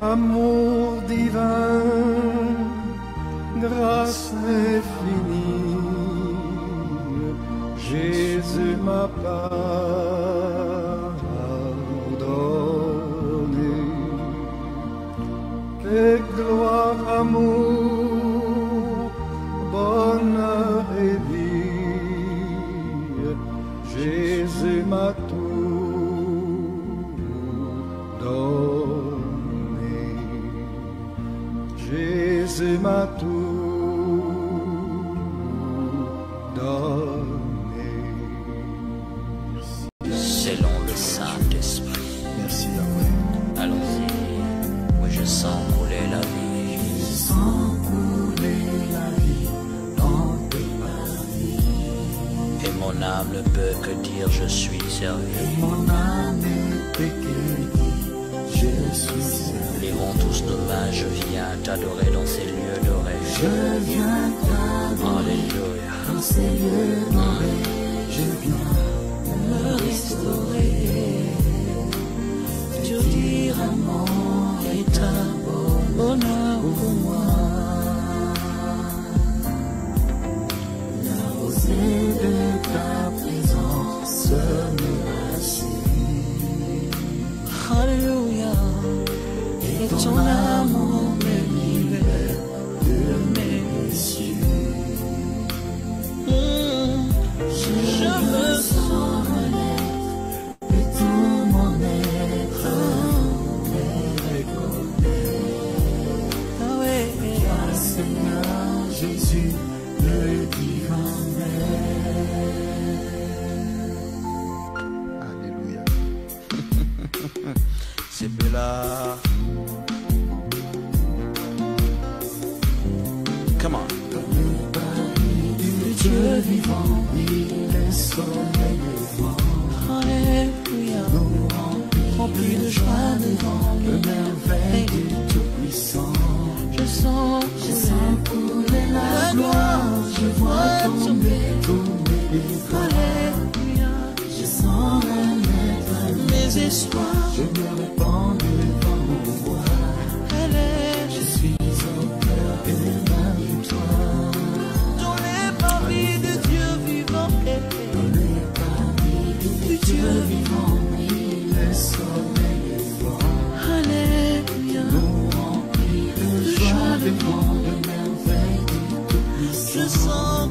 Amour divin, grâce infinie, Jésus m'a pardonné. Et gloire, amour, bonheur et vie, Jésus m'a tout donné. Jésus m'a tout donné. Selon le Saint-Esprit. Merci, Yahweh. Allons-y. Oui, je sens couler la vie. Je sens couler la vie dans tes paris. Et mon âme ne peut que dire je suis servi. Et mon âme est écrite, je suis servi. Lèvons tous nos mains, je viens t'adorer dans ces lieux dorés. Je viens t'adorer Alléluia. dans ces lieux dorés. Je viens me restaurer. Te dire amour est un bonheur pour moi. La rosée de ta présence me rassure. Alléluia. Et ton amour me libère de mes blessures. Je me sens renaître de tout mon être me reconnaît. Ah ouais. Toi, Seigneur Jésus, le divin Maître. Alléluia. C'est Bella. Come on. Dieu vivant, oui, le soleil levant. Alléluia. Rempli de joie devant le merveille du Tout-Puissant. Je sens couler la gloire, je vois tomber tous mes efforts. Alléluia. Je sens renaître Mes espoirs. je me répands devant mon roi. Alléluia. Je suis au cœur de ma victoire. Dans les parvis de Dieu vivant. Dans les paris du Dieu vivant, oui, le soleil levant. Alléluia. Rempli de joie devant le merveille du Tout-Puissant.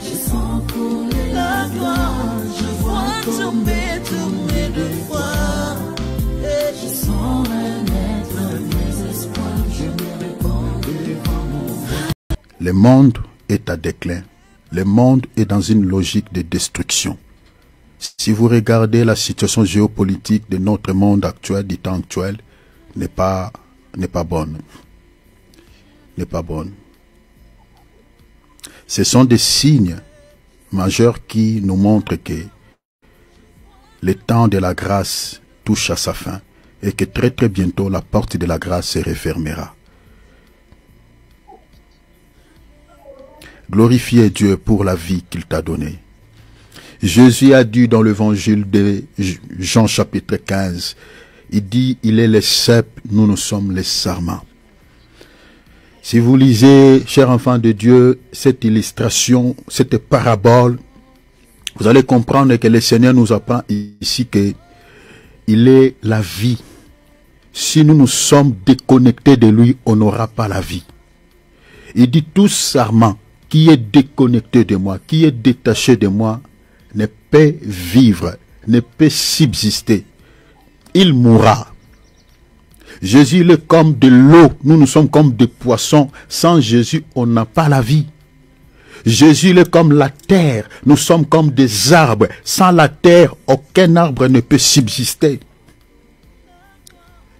Je sens couler la gloire, je vois tomber tous mes devoirs. Je sens renaître mes espoirs, je me répands devant mon roi. Le monde est à déclin. Le monde est dans une logique de destruction. Si vous regardez la situation géopolitique de notre monde actuel, du temps actuel, n'est pas bonne. N'est pas bonne. Ce sont des signes majeurs qui nous montrent que le temps de la grâce touche à sa fin et que très très bientôt la porte de la grâce se refermera. Glorifiez Dieu pour la vie qu'il t'a donnée. Jésus a dit dans l'évangile de Jean chapitre 15, il dit, il est le cep, nous sommes les sarments. Si vous lisez, chers enfants de Dieu, cette illustration, cette parabole, vous allez comprendre que le Seigneur nous apprend ici que il est la vie. Si nous nous sommes déconnectés de lui, on n'aura pas la vie. Il dit tout sarment qui est déconnecté de moi, qui est détaché de moi, ne peut vivre, ne peut subsister. Il mourra. Jésus il est comme de l'eau, nous sommes comme des poissons. Sans Jésus, on n'a pas la vie. Jésus il est comme la terre, nous sommes comme des arbres. Sans la terre, aucun arbre ne peut subsister.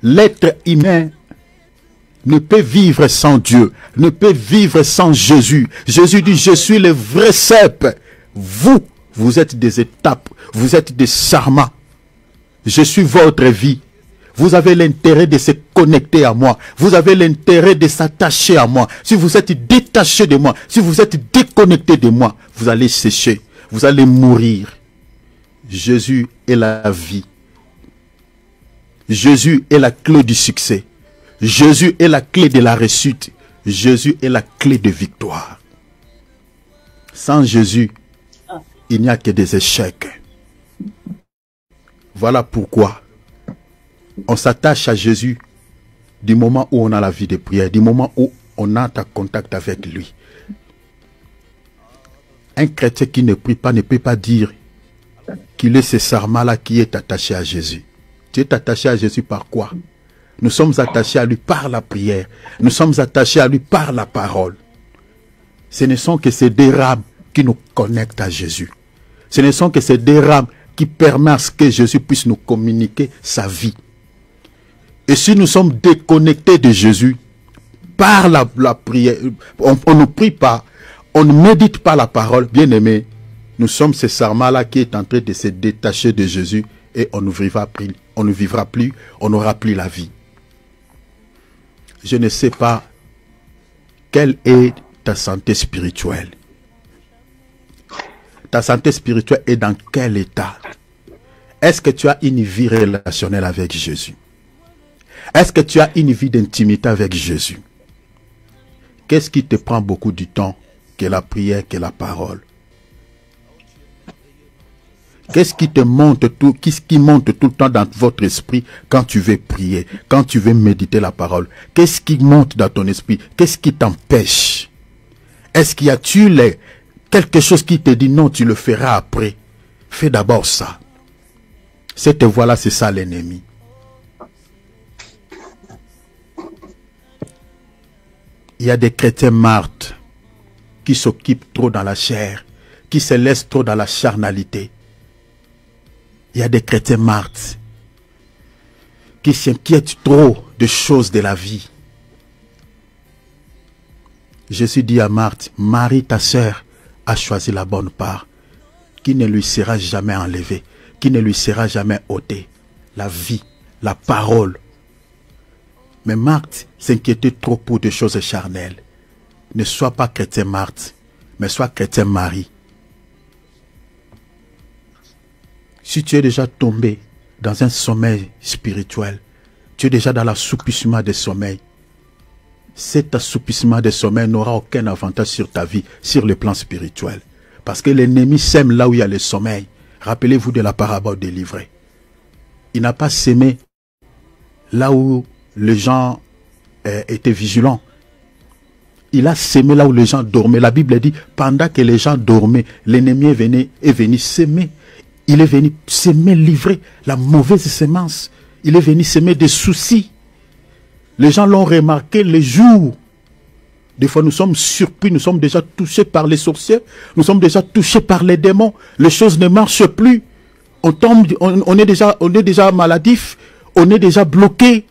L'être humain ne peut vivre sans Dieu, ne peut vivre sans Jésus. Jésus dit, je suis le vrai cep. Vous êtes des étapes, vous êtes des sarments. Je suis votre vie. Vous avez l'intérêt de se connecter à moi. Vous avez l'intérêt de s'attacher à moi. Si vous êtes détaché de moi, si vous êtes déconnecté de moi, vous allez sécher, vous allez mourir. Jésus est la vie. Jésus est la clé du succès. Jésus est la clé de la réussite. Jésus est la clé de victoire. Sans Jésus, il n'y a que des échecs. Voilà pourquoi on s'attache à Jésus du moment où on a la vie de prière, du moment où on entre en contact avec lui. Un chrétien qui ne prie pas ne peut pas dire qu'il est ce serment-là qui est attaché à Jésus. Tu es attaché à Jésus par quoi? Nous sommes attachés à lui par la prière. Nous sommes attachés à lui par la parole. Ce ne sont que ces deux rames qui nous connectent à Jésus. Ce ne sont que ces deux rames qui permettent à ce que Jésus puisse nous communiquer sa vie. Et si nous sommes déconnectés de Jésus, par la prière, on ne prie pas, on ne médite pas la parole, bien aimé, nous sommes ce serment-là qui est en train de se détacher de Jésus et on ne vivra plus, on n'aura plus la vie. Je ne sais pas quelle est ta santé spirituelle. Ta santé spirituelle est dans quel état? Est-ce que tu as une vie relationnelle avec Jésus? Est-ce que tu as une vie d'intimité avec Jésus? Qu'est-ce qui te prend beaucoup du temps que la prière, que la parole? Qu'est-ce qui monte tout le temps dans votre esprit quand tu veux prier, quand tu veux méditer la parole? Qu'est-ce qui monte dans ton esprit? Qu'est-ce qui t'empêche? Est-ce qu'il y a-t-il quelque chose qui te dit non, tu le feras après? Fais d'abord ça. Cette voie-là, c'est ça l'ennemi. Il y a des chrétiens martes qui s'occupent trop dans la chair, qui se laissent trop dans la charnalité. Il y a des chrétiens martes qui s'inquiètent trop des choses de la vie. Jésus dit à Marthe, Marie, ta sœur, a choisi la bonne part, qui ne lui sera jamais enlevée, qui ne lui sera jamais ôtée. La vie, la parole. Mais Marthe s'inquiétait trop pour des choses charnelles. Ne sois pas chrétien Marthe, mais sois chrétien Marie. Si tu es déjà tombé dans un sommeil spirituel, tu es déjà dans l'assoupissement des sommeils, cet assoupissement des sommeils n'aura aucun avantage sur ta vie, sur le plan spirituel. Parce que l'ennemi sème là où il y a le sommeil. Rappelez-vous de la parabole des livrets. Il n'a pas sémé là où les gens étaient vigilants. Il a sémé là où les gens dormaient. La Bible dit, pendant que les gens dormaient, l'ennemi est venu s'aimer. Il est venu s'aimer, livrer la mauvaise semence. Il est venu s'aimer des soucis. Les gens l'ont remarqué les jours. Des fois, nous sommes surpris, nous sommes déjà touchés par les sorciers. Nous sommes déjà touchés par les démons. Les choses ne marchent plus. On tombe, on est déjà maladif. On est déjà bloqué.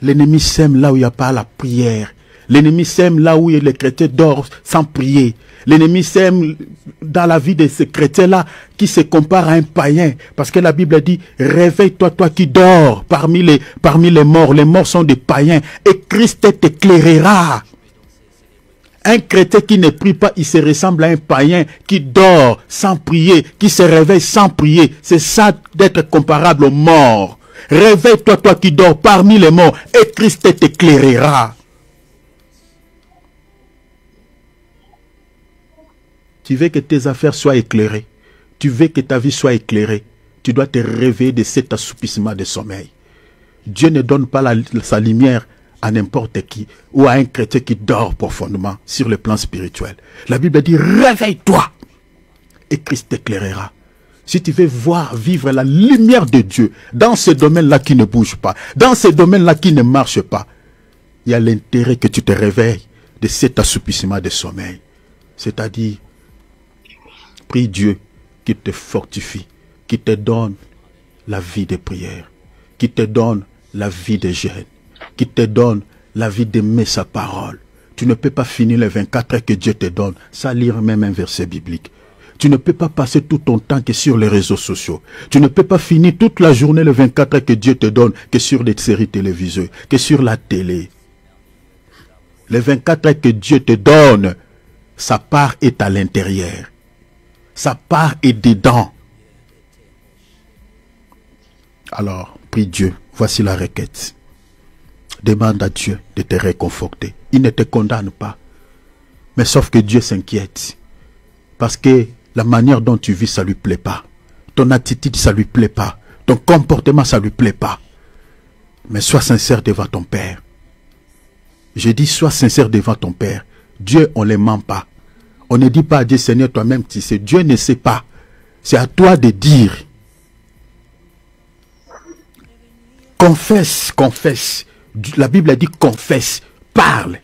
L'ennemi sème là où il n'y a pas la prière. L'ennemi sème là où les chrétiens dorment sans prier. L'ennemi sème dans la vie de ces chrétiens-là qui se comparent à un païen. Parce que la Bible dit, réveille-toi, toi qui dors parmi les morts. Les morts sont des païens. Et Christ t'éclairera. Un chrétien qui ne prie pas, il se ressemble à un païen qui dort sans prier, qui se réveille sans prier. C'est ça d'être comparable aux morts. Réveille-toi, toi qui dors parmi les morts, et Christ t'éclairera. Tu veux que tes affaires soient éclairées. Tu veux que ta vie soit éclairée. Tu dois te réveiller de cet assoupissement de sommeil. Dieu ne donne pas sa lumière à n'importe qui ou à un chrétien qui dort profondément sur le plan spirituel. La Bible dit, réveille-toi et Christ t'éclairera. Si tu veux voir vivre la lumière de Dieu dans ce domaine-là qui ne bouge pas, dans ce domaine-là qui ne marche pas, il y a l'intérêt que tu te réveilles de cet assoupissement de sommeil. C'est-à-dire, prie Dieu qui te fortifie, qui te donne la vie de prière, qui te donne la vie de jeûne, qui te donne la vie d'aimer sa parole. Tu ne peux pas finir les 24 heures que Dieu te donne sans lire même un verset biblique. Tu ne peux pas passer tout ton temps que sur les réseaux sociaux. Tu ne peux pas finir toute la journée les 24 heures que Dieu te donne que sur des séries télévisées, que sur la télé. Les 24 heures que Dieu te donne, sa part est à l'intérieur. Sa part est dedans. Alors, prie Dieu. Voici la requête. Demande à Dieu de te réconforter. Il ne te condamne pas. Mais sauf que Dieu s'inquiète. Parce que la manière dont tu vis, ça ne lui plaît pas. Ton attitude, ça ne lui plaît pas. Ton comportement, ça ne lui plaît pas. Mais sois sincère devant ton Père. Je dis, sois sincère devant ton Père. Dieu, on ne le ment pas. On ne dit pas à Dieu, Seigneur, toi-même, tu sais. Dieu ne sait pas. C'est à toi de dire. Confesse, confesse. La Bible a dit confesse, parle.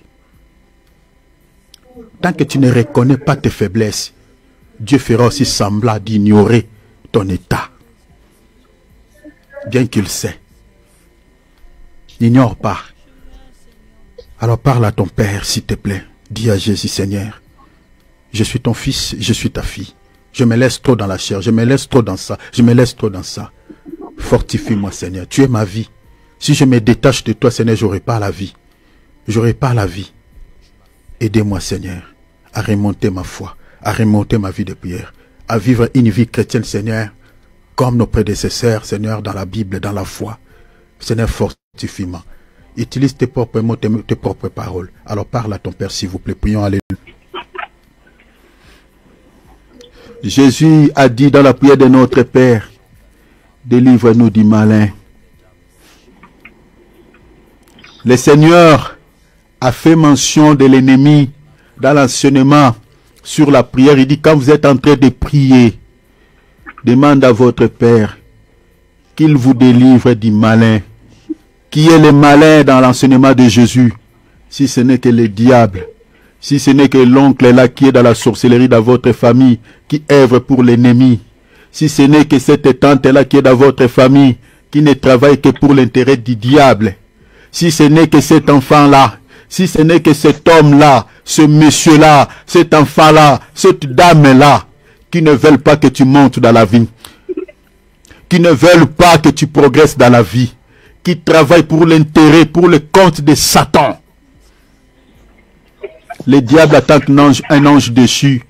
Tant que tu ne reconnais pas tes faiblesses, Dieu fera aussi semblant d'ignorer ton état. Bien qu'il sait. N'ignore pas. Alors parle à ton Père, s'il te plaît. Dis à Jésus, Seigneur, je suis ton fils, je suis ta fille. Je me laisse trop dans la chair, je me laisse trop dans ça, je me laisse trop dans ça. Fortifie-moi, Seigneur. Tu es ma vie. Si je me détache de toi, Seigneur, j'aurai pas la vie. J'aurai pas la vie. Aidez-moi, Seigneur, à remonter ma foi, à remonter ma vie de prière, à vivre une vie chrétienne, Seigneur, comme nos prédécesseurs, Seigneur, dans la Bible, dans la foi. Seigneur, fortifie-moi. Utilise tes propres mots, tes propres paroles. Alors parle à ton Père, s'il vous plaît. Prions, alléluia. Jésus a dit dans la prière de notre Père, délivre-nous du malin. Le Seigneur a fait mention de l'ennemi dans l'enseignement sur la prière. Il dit, quand vous êtes en train de prier, demande à votre Père qu'il vous délivre du malin. Qui est le malin dans l'enseignement de Jésus? Si ce n'est que le diable, si ce n'est que l'oncle là qui est dans la sorcellerie dans votre famille, qui œuvre pour l'ennemi, si ce n'est que cette tante là qui est dans votre famille, qui ne travaille que pour l'intérêt du diable, si ce n'est que cet enfant là, si ce n'est que cet homme là, ce monsieur là, cet enfant là, cette dame là, qui ne veulent pas que tu montes dans la vie, qui ne veulent pas que tu progresses dans la vie, qui travaillent pour l'intérêt, pour le compte de Satan. Le diable, en tant qu'un ange déchu,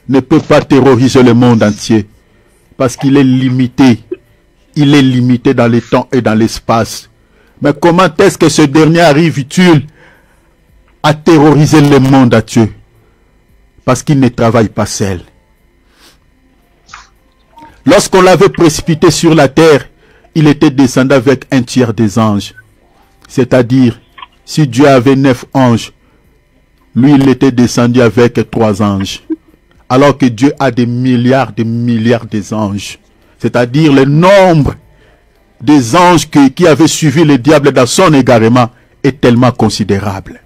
ne peut pas terroriser le monde entier. Parce qu'il est limité. Il est limité dans le temps et dans l'espace. Mais comment est-ce que ce dernier arrive-t-il à terroriser le monde entier? Parce qu'il ne travaille pas seul. Lorsqu'on l'avait précipité sur la terre, il était descendu avec un tiers des anges. C'est-à-dire, si Dieu avait 9 anges, lui, il était descendu avec 3 anges. Alors que Dieu a des milliards d'anges. C'est-à-dire, le nombre des anges qui avaient suivi le diable dans son égarement est tellement considérable.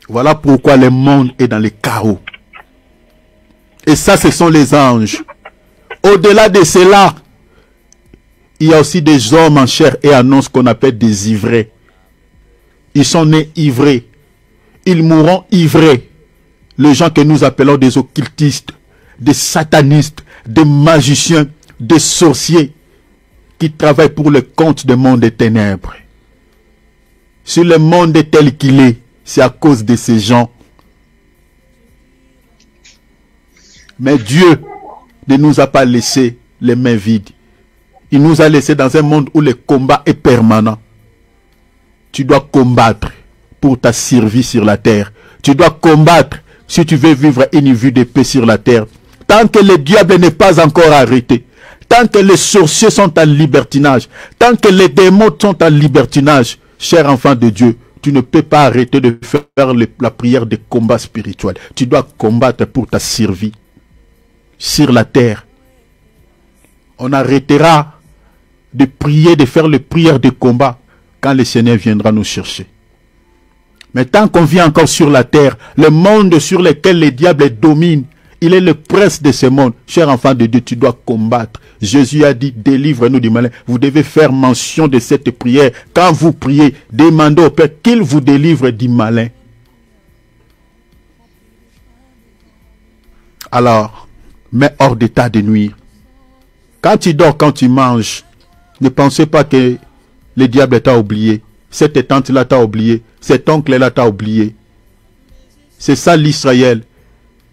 Voilà pourquoi le monde est dans les chaos. Et ça, ce sont les anges. Au-delà de cela, il y a aussi des hommes en chair et en os qu'on appelle des ivrés. Ils sont nés ivrés. Ils mourront ivrés. Les gens que nous appelons des occultistes, des satanistes, des magiciens, des sorciers qui travaillent pour le compte du monde des ténèbres. Si le monde est tel qu'il est, c'est à cause de ces gens. Mais Dieu ne nous a pas laissé les mains vides. Il nous a laissé dans un monde où le combat est permanent. Tu dois combattre pour ta survie sur la terre. Tu dois combattre si tu veux vivre une vie de paix sur la terre. Tant que le diable n'est pas encore arrêté, tant que les sorciers sont en libertinage, tant que les démons sont en libertinage, cher enfant de Dieu, tu ne peux pas arrêter de faire la prière de combat spirituel. Tu dois combattre pour ta survie sur la terre. On arrêtera de prier, de faire les prières de combat quand le Seigneur viendra nous chercher. Mais tant qu'on vit encore sur la terre, le monde sur lequel le diable domine, il est le prince de ce monde. Cher enfant de Dieu, tu dois combattre. Jésus a dit, délivre-nous du malin. Vous devez faire mention de cette prière. Quand vous priez, demandez au Père qu'il vous délivre du malin. Alors, mets hors d'état de nuire. Quand tu dors, quand tu manges, ne pensez pas que le diable t'a oublié. Cette tante-là t'a oublié. Cet oncle-là t'a oublié. C'est ça l'Israël.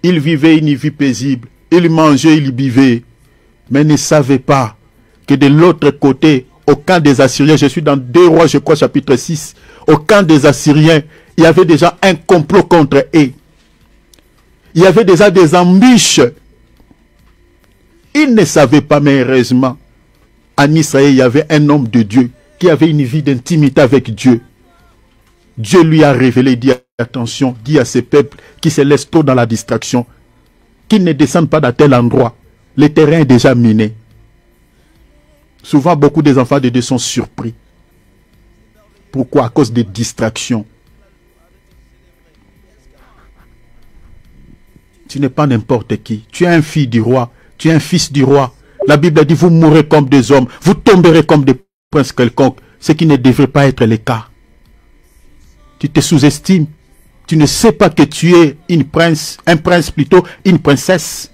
Il vivait une vie paisible. Il mangeait, il buvait. Mais ne savait pas que de l'autre côté, au camp des Assyriens, je suis dans 2 Rois, je crois, chapitre 6, au camp des Assyriens, il y avait déjà un complot contre eux. Il y avait déjà des embûches. Ils ne savaient pas, mais heureusement, en Israël, il y avait un homme de Dieu qui avait une vie d'intimité avec Dieu. Dieu lui a révélé, dit attention, dit à ces peuples qui se laissent tôt dans la distraction, qu'ils ne descendent pas dans tel endroit. Le terrain est déjà miné. Souvent, beaucoup des enfants de Dieu sont surpris. Pourquoi? À cause des distractions. Tu n'es pas n'importe qui. Tu es un fils du roi. Tu es un fils du roi. La Bible dit, vous mourrez comme des hommes. Vous tomberez comme des princes quelconques. Ce qui ne devrait pas être le cas. Tu te sous-estimes. Tu ne sais pas que tu es un prince plutôt, une princesse.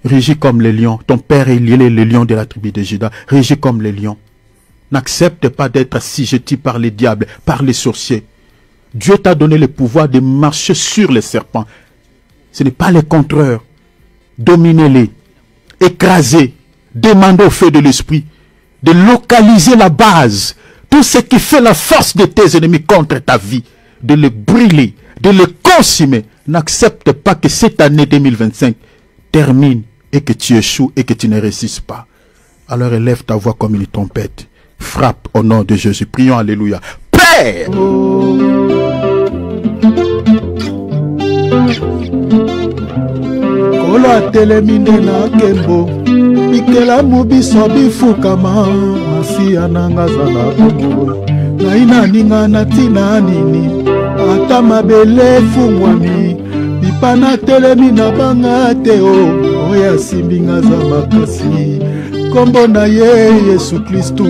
Régis comme les lions. Ton père est le lion de la tribu de Juda. Régis comme les lions. N'accepte pas d'être assujetti par les diables, par les sorciers. Dieu t'a donné le pouvoir de marcher sur les serpents. Ce n'est pas les contreurs. Dominez-les. Écrasez. Demandez au feu de l'esprit de localiser la base. Tout ce qui fait la force de tes ennemis contre ta vie. De le brûler. De le consumer. N'accepte pas que cette année 2025 termine et que tu échoues et que tu ne réussisses pas. Alors élève ta voix comme une trompette. Frappe au nom de Jésus. Prions, alléluia. Père! Kola teleminde na kembo Mikela mubiso bifukama Masia nanga zana bongo Naina ninga natina nini Ata mabele fungwami Bipana telemi na banga teo Oya simbinga za makasi Kombo na ye Yesu Kristu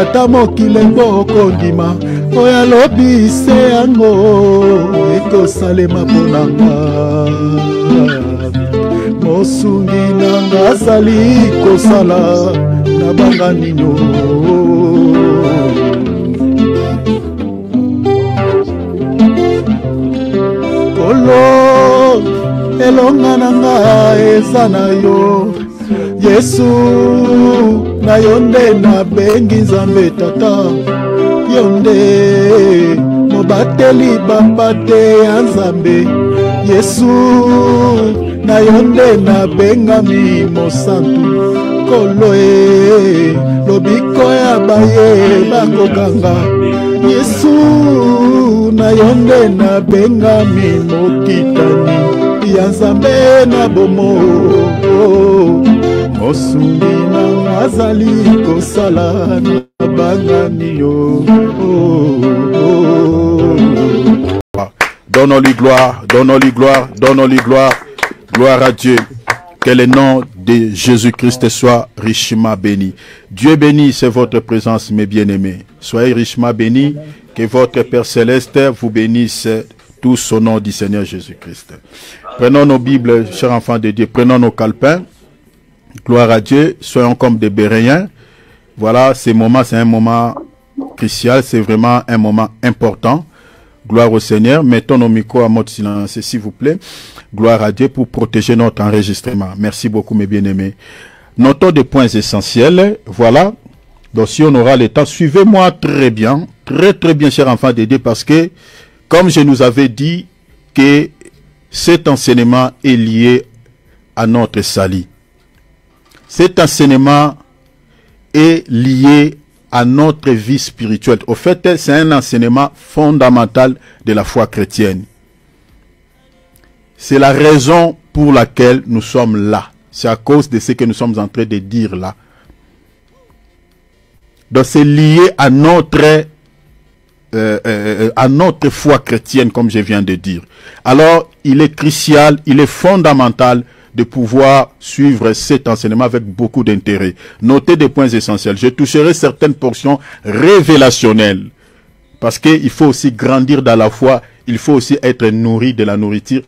Ata mokilembo kondima Oya lobi se yango Eko salema ponanga Mosungi nanga sali kosala Nabanga nino Kolo elonga nanga ezana yo Yesu na yonde na bengi nzambe tata Yonde mobateli bambate ya nzambe Yesu na yonde na bengami mosantu Koloe lobiko ya baye bakokanga Yesu na yonde na bengami mokitani ya nzambe na bomo Mosungi na azali kosala na bangani yo Donnons-lui gloire, donnons-lui gloire, donnons-lui gloire. Gloire à Dieu. Que le nom de Jésus-Christ soit richement béni. Dieu béni, c'est votre présence, mes bien-aimés. Soyez richement bénis. Que votre Père Céleste vous bénisse tous au nom du Seigneur Jésus-Christ. Prenons nos Bibles, chers enfants de Dieu. Prenons nos calepins. Gloire à Dieu. Soyons comme des Béréens. Voilà, ce moment, c'est un moment crucial. C'est vraiment un moment important. Gloire au Seigneur. Mettons nos micros à mode silence, s'il vous plaît. Gloire à Dieu pour protéger notre enregistrement. Merci beaucoup, mes bien-aimés. Notons des points essentiels. Voilà. Donc, si on aura le temps, suivez-moi très bien, chers enfants de Dieu, parce que, comme je nous avais dit, que cet enseignement est lié à notre salut. Cet enseignement est lié à notre vie spirituelle. Au fait, c'est un enseignement fondamental de la foi chrétienne. C'est la raison pour laquelle nous sommes là. C'est à cause de ce que nous sommes en train de dire là. Donc c'est lié à notre foi chrétienne, comme je viens de dire. Alors, il est crucial, il est fondamental de pouvoir suivre cet enseignement avec beaucoup d'intérêt. Notez des points essentiels. Je toucherai certaines portions révélationnelles. Parce qu'il faut aussi grandir dans la foi. Il faut aussi être nourri de la nourriture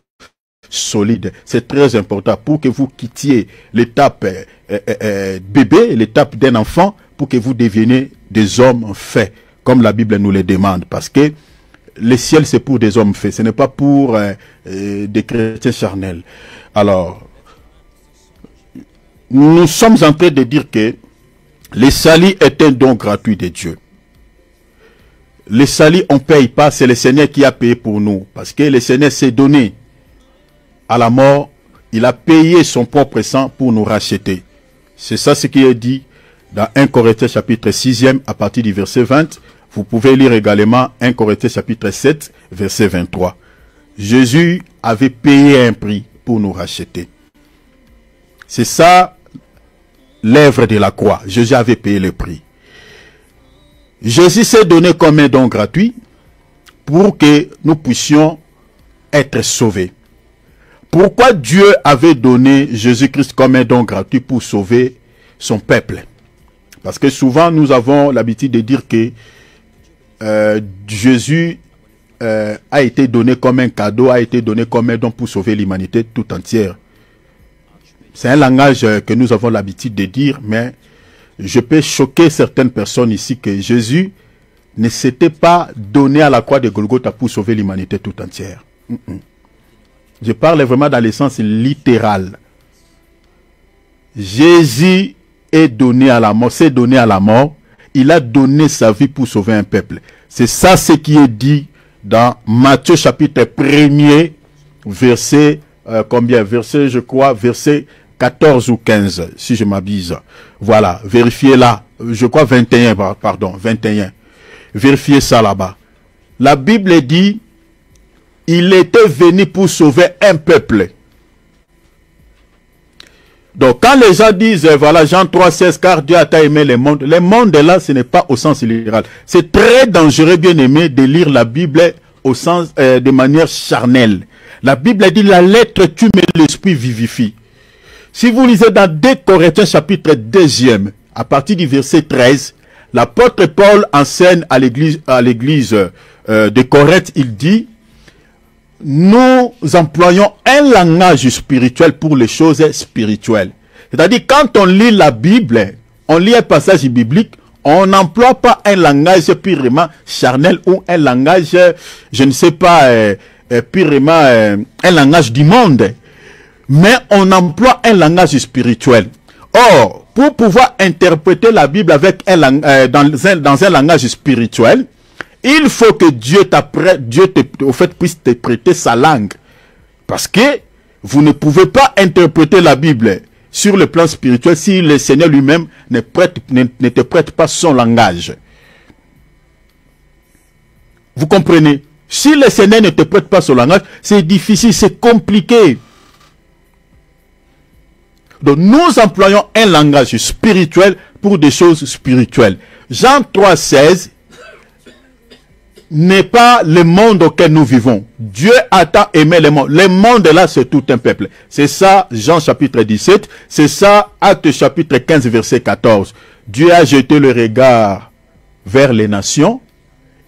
solide. C'est très important pour que vous quittiez l'étape bébé, l'étape d'un enfant, pour que vous deveniez des hommes faits, comme la Bible nous le demande. Parce que le ciel, c'est pour des hommes faits. Ce n'est pas pour des chrétiens charnels. Alors, nous sommes en train de dire que le salut est un don gratuit de Dieu. Le salut, on ne paye pas, c'est le Seigneur qui a payé pour nous. Parce que le Seigneur s'est donné à la mort, il a payé son propre sang pour nous racheter. C'est ça ce qui est dit dans 1 Corinthiens chapitre 6e à partir du verset 20. Vous pouvez lire également 1 Corinthiens chapitre 7, verset 23. Jésus avait payé un prix pour nous racheter. C'est ça l'œuvre de la croix. Jésus avait payé le prix. Jésus s'est donné comme un don gratuit pour que nous puissions être sauvés. Pourquoi Dieu avait donné Jésus-Christ comme un don gratuit pour sauver son peuple? Parce que souvent nous avons l'habitude de dire que Jésus a été donné comme un cadeau, a été donné comme un don pour sauver l'humanité tout entière. C'est un langage que nous avons l'habitude de dire, mais je peux choquer certaines personnes ici que Jésus ne s'était pas donné à la croix de Golgotha pour sauver l'humanité tout entière. Je parle vraiment dans le sens littéral. Jésus est donné à la mort, s'est donné à la mort. Il a donné sa vie pour sauver un peuple. C'est ça ce qui est dit dans Matthieu chapitre 1er, verset combien? Verset, je crois, verset 14 ou 15, si je m'abuse. Voilà, vérifiez là. Je crois 21, pardon, 21. Vérifiez ça là-bas. La Bible dit, il était venu pour sauver un peuple. Donc, quand les gens disent, voilà, Jean 3,16, car Dieu a tant aimé le monde là, ce n'est pas au sens littéral. C'est très dangereux, bien aimé, de lire la Bible au sens, de manière charnelle. La Bible dit, la lettre tue, mais l'esprit vivifie. Si vous lisez dans 2 Corinthiens chapitre 2e, à partir du verset 13, l'apôtre Paul enseigne à l'église de Corinthe, il dit, nous employons un langage spirituel pour les choses spirituelles. C'est-à-dire, quand on lit la Bible, on lit un passage biblique, on n'emploie pas un langage purement charnel ou un langage, je ne sais pas, purement un langage du monde. Mais on emploie un langage spirituel. Or, pour pouvoir interpréter la Bible avec dans un langage spirituel, il faut que Dieu puisse te prêter sa langue. Parce que vous ne pouvez pas interpréter la Bible sur le plan spirituel si le Seigneur lui-même ne te prête pas son langage. Vous comprenez? Si le Seigneur ne te prête pas son langage, c'est difficile, c'est compliqué. Donc nous employons un langage spirituel pour des choses spirituelles. Jean 3,16 n'est pas le monde auquel nous vivons. Dieu a tant aimé le monde. Le monde là, c'est tout un peuple. C'est ça, Jean chapitre 17. C'est ça, Actes chapitre 15, verset 14. Dieu a jeté le regard vers les nations.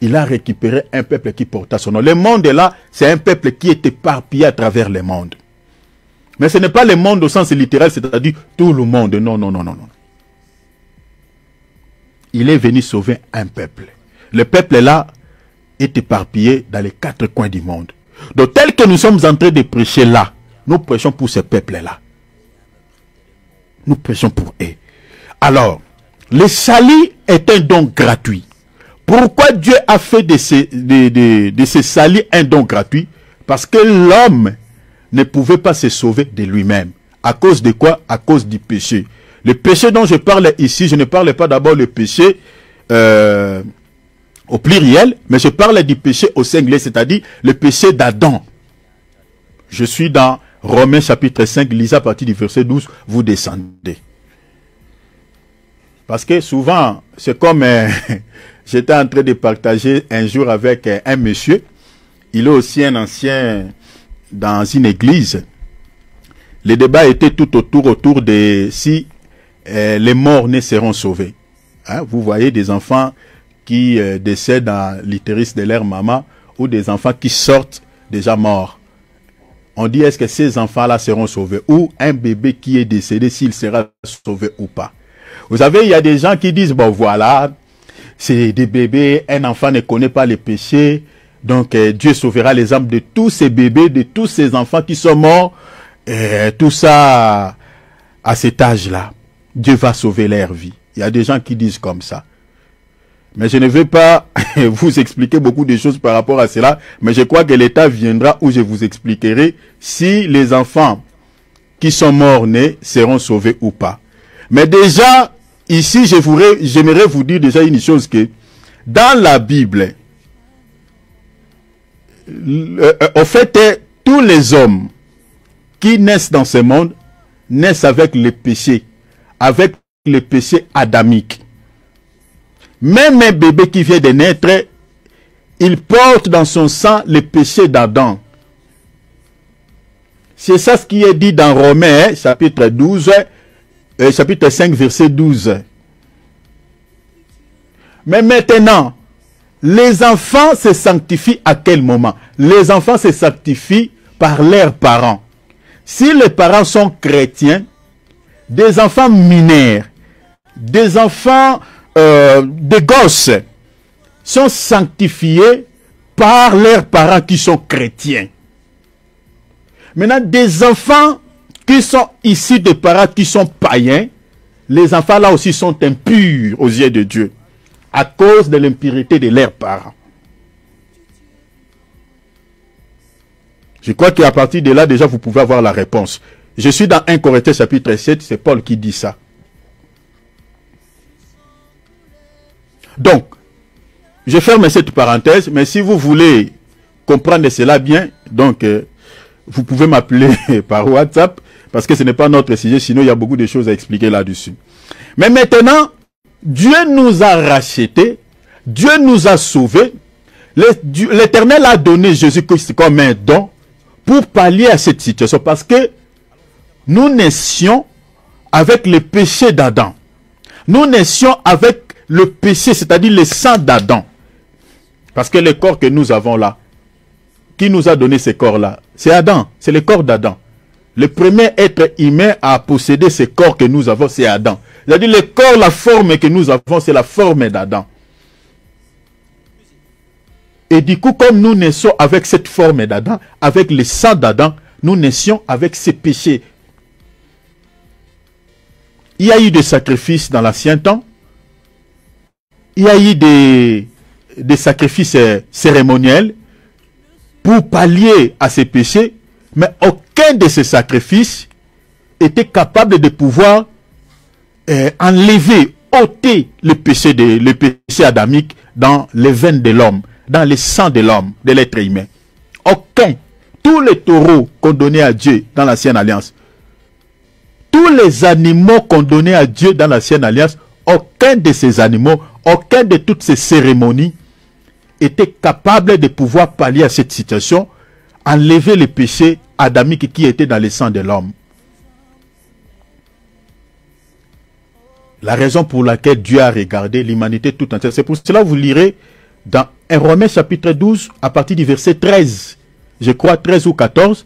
Il a récupéré un peuple qui porta son nom. Le monde là, c'est un peuple qui est éparpillé à travers le monde. Mais ce n'est pas le monde au sens littéral, c'est-à-dire tout le monde. Non, non, non, non, non. Il est venu sauver un peuple. Le peuple là est éparpillé dans les 4 coins du monde. Donc tel que nous sommes en train de prêcher là, nous prêchons pour ce peuple-là. Nous prêchons pour eux. Alors, le salut est un don gratuit. Pourquoi Dieu a fait de ce salut un don gratuit? Parce que l'homme ne pouvait pas se sauver de lui-même. À cause de quoi? À cause du péché. Le péché dont je parle ici, je ne parle pas d'abord le péché au pluriel, mais je parle du péché au singulier, c'est-à-dire le péché d'Adam. Je suis dans Romains chapitre 5, lisez à partir du verset 12, vous descendez. Parce que souvent, c'est comme j'étais en train de partager un jour avec un monsieur, il est aussi un ancien dans une église. Le débat était tout autour de si les morts-nés seront sauvés. Hein? Vous voyez des enfants qui décèdent dans l'utérus de leur maman ou des enfants qui sortent déjà morts. On dit est-ce que ces enfants-là seront sauvés ou un bébé qui est décédé s'il sera sauvé ou pas. Vous savez, il y a des gens qui disent bon voilà, c'est des bébés, un enfant ne connaît pas les péchés, donc Dieu sauvera les âmes de tous ces bébés, de tous ces enfants qui sont morts, tout ça à cet âge-là, Dieu va sauver leur vie. Il y a des gens qui disent comme ça. Mais je ne vais pas vous expliquer beaucoup de choses par rapport à cela, mais je crois que l'état viendra où je vous expliquerai si les enfants qui sont morts-nés seront sauvés ou pas. Mais déjà, ici, j'aimerais vous dire déjà une chose que dans la Bible, au fait, tous les hommes qui naissent dans ce monde naissent avec le péché adamique. Même un bébé qui vient de naître, il porte dans son sang le péché d'Adam. C'est ça ce qui est dit dans Romains, chapitre 12, chapitre 5, verset 12. Mais maintenant, les enfants se sanctifient à quel moment? Les enfants se sanctifient par leurs parents. Si les parents sont chrétiens, des enfants mineurs, des enfants, des gosses, sont sanctifiés par leurs parents qui sont chrétiens. Maintenant, des enfants qui sont issus de parents qui sont païens, les enfants là aussi sont impurs aux yeux de Dieu, à cause de l'impureté de leurs parents. Je crois qu'à partir de là, déjà, vous pouvez avoir la réponse. Je suis dans 1 Corinthiens chapitre 7, c'est Paul qui dit ça. Donc, je ferme cette parenthèse, mais si vous voulez comprendre cela bien, donc, vous pouvez m'appeler par WhatsApp, parce que ce n'est pas notre sujet, sinon il y a beaucoup de choses à expliquer là-dessus. Mais maintenant, Dieu nous a rachetés, Dieu nous a sauvés, l'Éternel a donné Jésus-Christ comme un don pour pallier à cette situation, parce que nous naissions avec le péché d'Adam. Nous naissions avec le péché, c'est-à-dire le sang d'Adam. Parce que le corps que nous avons là, qui nous a donné ce corps-là? C'est Adam, c'est le corps d'Adam. Le premier être humain à posséder ce corps que nous avons, c'est Adam. C'est-à-dire le corps, la forme que nous avons, c'est la forme d'Adam. Et du coup, comme nous naissons avec cette forme d'Adam, avec le sang d'Adam, nous naissions avec ces péchés. Il y a eu des sacrifices dans l'ancien temps. Il y a eu des sacrifices cérémoniels pour pallier à ces péchés, mais aucun de ces sacrifices était capable de pouvoir enlever, ôter le péché adamique dans les veines de l'homme, dans le sang de l'homme, de l'être humain. Aucun. Tous les taureaux qu'on donnait à Dieu dans l'ancienne alliance, tous les animaux qu'on donnait à Dieu dans l'ancienne alliance, aucun de ces animaux, aucun de toutes ces cérémonies était capable de pouvoir pallier à cette situation, enlever le péché adamique qui était dans le sang de l'homme. La raison pour laquelle Dieu a regardé l'humanité tout entière, c'est pour cela que vous lirez dans Romains chapitre 12, à partir du verset 13, je crois 13 ou 14,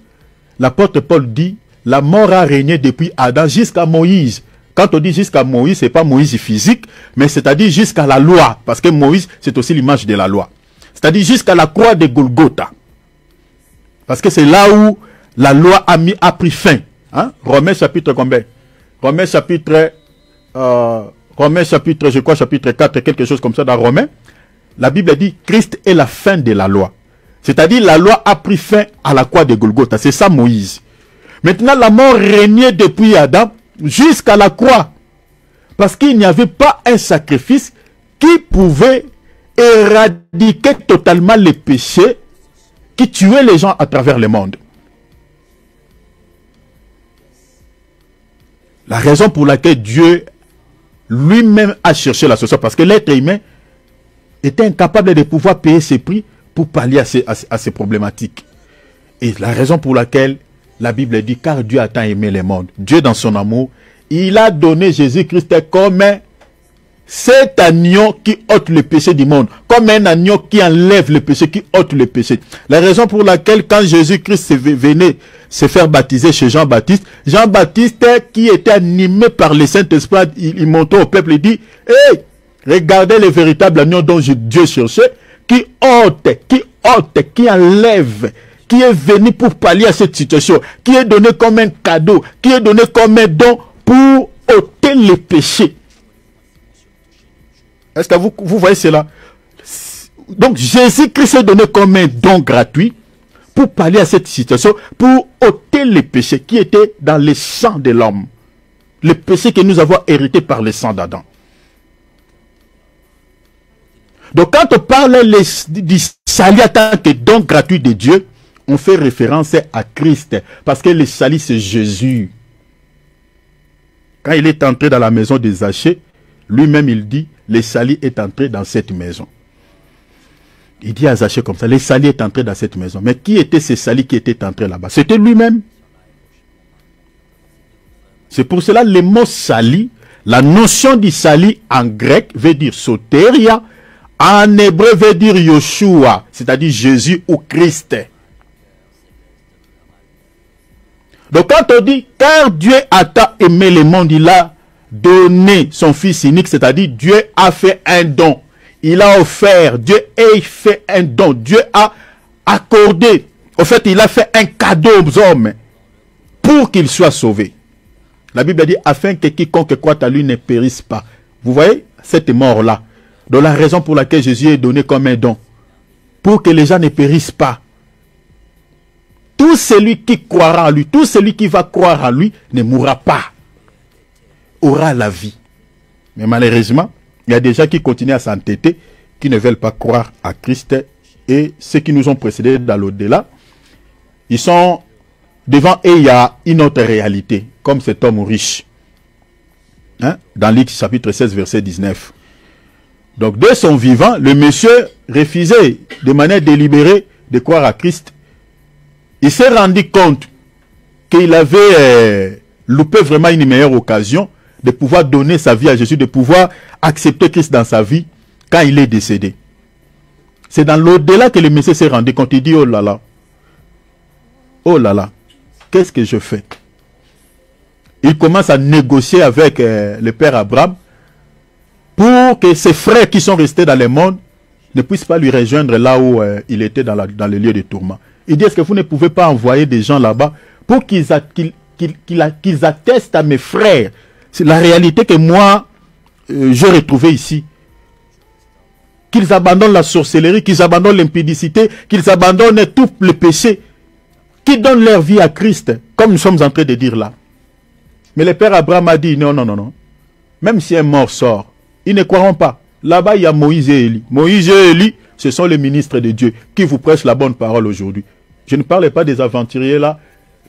l'apôtre Paul dit, la mort a régné depuis Adam jusqu'à Moïse. Quand on dit jusqu'à Moïse, ce n'est pas Moïse physique, mais c'est-à-dire jusqu'à la loi, parce que Moïse, c'est aussi l'image de la loi. C'est-à-dire jusqu'à la croix de Golgotha. Parce que c'est là où la loi a pris fin. Hein? Romains chapitre combien? Romains chapitre, je crois, chapitre 4, quelque chose comme ça dans Romains. La Bible dit, Christ est la fin de la loi. C'est-à-dire la loi a pris fin à la croix de Golgotha. C'est ça Moïse. Maintenant, la mort régnait depuis Adam jusqu'à la croix. Parce qu'il n'y avait pas un sacrifice qui pouvait éradiquer totalement les péchés qui tuaient les gens à travers le monde. La raison pour laquelle Dieu lui-même a cherché la solution, parce que l'être humain était incapable de pouvoir payer ses prix pour pallier à ces problématiques. Et la raison pour laquelle la Bible dit, car Dieu a tant aimé le monde. Dieu, dans son amour, il a donné Jésus-Christ comme cet agneau qui ôte le péché du monde. Comme un agneau qui enlève le péché, qui ôte le péché. La raison pour laquelle, quand Jésus-Christ venait se faire baptiser chez Jean-Baptiste, Jean-Baptiste, qui était animé par le Saint-Esprit, il montait au peuple et dit, « Hey, regardez le véritable agneau dont Dieu cherchait, qui ôte, qui enlève, qui est venu pour pallier à cette situation, qui est donné comme un cadeau, qui est donné comme un don pour ôter les péchés. Est-ce que vous voyez cela? Donc Jésus-Christ est donné comme un don gratuit pour pallier à cette situation, pour ôter les péchés qui étaient dans le sang de l'homme. Les péchés que nous avons hérités par le sang d'Adam. Donc quand on parle du salut en tant que don gratuit de Dieu, on fait référence à Christ. Parce que le salut c'est Jésus. Quand il est entré dans la maison de Zachée, lui-même il dit, le salut est entré dans cette maison. Il dit à Zachée comme ça, le salut est entré dans cette maison. Mais qui était ce salut qui était entré là-bas? C'était lui-même. C'est pour cela le mot salut, la notion du salut en grec veut dire soteria, en hébreu veut dire Yoshua, c'est-à-dire Jésus ou Christ. Donc quand on dit, car Dieu a tant aimé le monde, il a donné son Fils unique, c'est-à-dire Dieu a fait un don. Il a offert, Dieu a fait un don, Dieu a accordé, en fait il a fait un cadeau aux hommes pour qu'ils soient sauvés. La Bible dit, afin que quiconque croit à lui ne périsse pas. Vous voyez, cette mort-là, dans la raison pour laquelle Jésus est donné comme un don, pour que les gens ne périssent pas. Tout celui qui croira en lui, tout celui qui va croire en lui, ne mourra pas, aura la vie. Mais malheureusement, il y a des gens qui continuent à s'entêter, qui ne veulent pas croire à Christ, et ceux qui nous ont précédés dans l'au-delà, ils sont devant eux, il y a une autre réalité, comme cet homme riche. Hein? Dans Luc chapitre 16, verset 19. Donc, dès son vivant, le monsieur refusait de manière délibérée de croire à Christ. Il s'est rendu compte qu'il avait loupé vraiment une meilleure occasion de pouvoir donner sa vie à Jésus, de pouvoir accepter Christ dans sa vie quand il est décédé. C'est dans l'au-delà que le monsieur s'est rendu compte. Il dit, oh là là, qu'est-ce que je fais? Il commence à négocier avec le père Abraham pour que ses frères qui sont restés dans le monde ne puissent pas lui rejoindre là où il était dans le lieu de tourment. Il dit, est-ce que vous ne pouvez pas envoyer des gens là-bas pour qu'ils attestent à mes frères? C'est la réalité que moi, j'ai retrouvée ici. Qu'ils abandonnent la sorcellerie, qu'ils abandonnent l'impudicité, qu'ils abandonnent tous les péchés, qu'ils donnent leur vie à Christ, comme nous sommes en train de dire là. Mais le père Abraham a dit, non, non, non, non. Même si un mort sort, ils ne croiront pas. Là-bas, il y a Moïse et Élie. Moïse et Élie, ce sont les ministres de Dieu qui vous prêchent la bonne parole aujourd'hui. Je ne parle pas des aventuriers là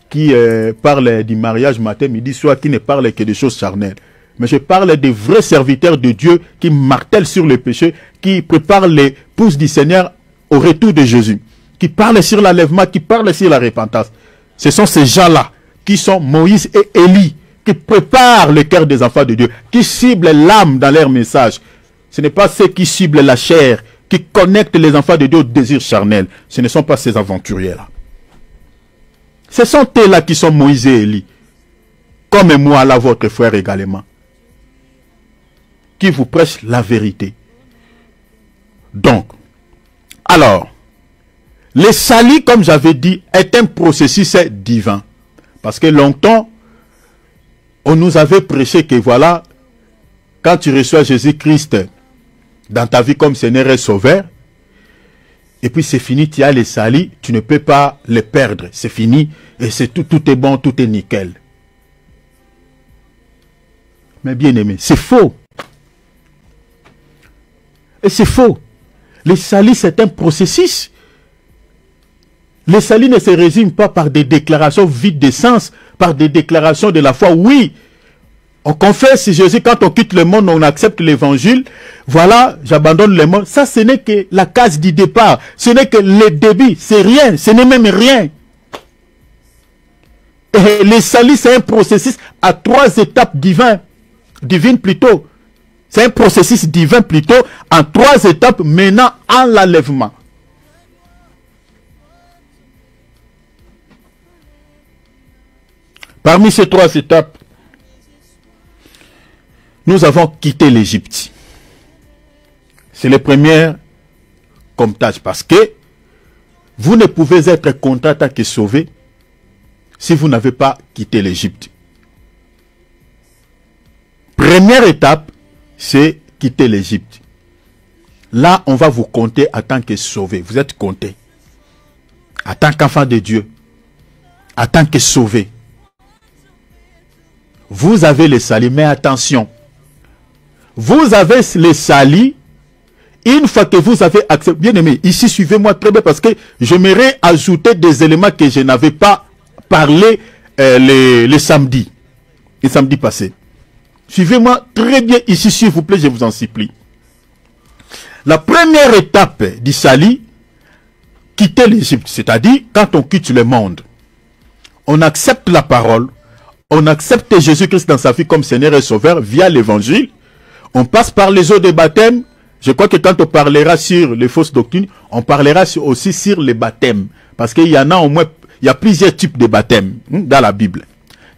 qui parlent du mariage matin, midi, soir, qui ne parlent que des choses charnelles. Mais je parle des vrais serviteurs de Dieu qui martèlent sur le péché, qui préparent les pouces du Seigneur au retour de Jésus, qui parlent sur l'enlèvement, qui parlent sur la repentance. Ce sont ces gens-là qui sont Moïse et Élie, qui préparent le cœur des enfants de Dieu, qui ciblent l'âme dans leur message. Ce n'est pas ceux qui ciblent la chair, qui connectent les enfants de Dieu au désir charnel. Ce ne sont pas ces aventuriers-là. Ce sont eux-là qui sont Moïse et Élie, comme moi, là, votre frère également, qui vous prêchent la vérité. Donc, alors, le salut, comme j'avais dit, est un processus divin. Parce que longtemps, on nous avait prêché que voilà, quand tu reçois Jésus-Christ dans ta vie comme Seigneur et Sauveur, et puis c'est fini, tu as les salis, tu ne peux pas les perdre. C'est fini, et c'est tout est bon, tout est nickel. Mais bien aimé, c'est faux. Et c'est faux. Le salut, c'est un processus. Le salut ne se résume pas par des déclarations vides de sens, par des déclarations de la foi. Oui, on confesse Jésus quand on quitte le monde, on accepte l'évangile. Voilà, j'abandonne le monde. Ça, ce n'est que la case du départ. Ce n'est que le début. C'est rien. Ce n'est même rien. Et le salut, c'est un processus à 3 étapes divines plutôt. C'est un processus divin plutôt en 3 étapes menant à l'enlèvement. Parmi ces 3 étapes, nous avons quitté l'Égypte. C'est le premier comptage parce que vous ne pouvez être content que sauvé si vous n'avez pas quitté l'Égypte. première étape, c'est quitter l'Égypte. Là, on va vous compter en tant que sauvé. Vous êtes compté. En tant qu'enfant de Dieu. En tant que sauvé. Vous avez les salis, mais attention. Vous avez les salis. Une fois que vous avez accepté, bien aimé, ici suivez-moi très bien parce que j'aimerais ajouter des éléments que je n'avais pas parlé les samedis passés. Suivez-moi très bien ici, s'il vous plaît, je vous en supplie. La première étape du salut, quitter l'Égypte, c'est-à-dire quand on quitte le monde, on accepte la parole, on accepte Jésus-Christ dans sa vie comme Seigneur et Sauveur via l'évangile, on passe par les eaux de baptême. Je crois que quand on parlera sur les fausses doctrines, on parlera aussi sur les baptêmes. Parce qu'il y en a au moins, il y a plusieurs types de baptêmes dans la Bible.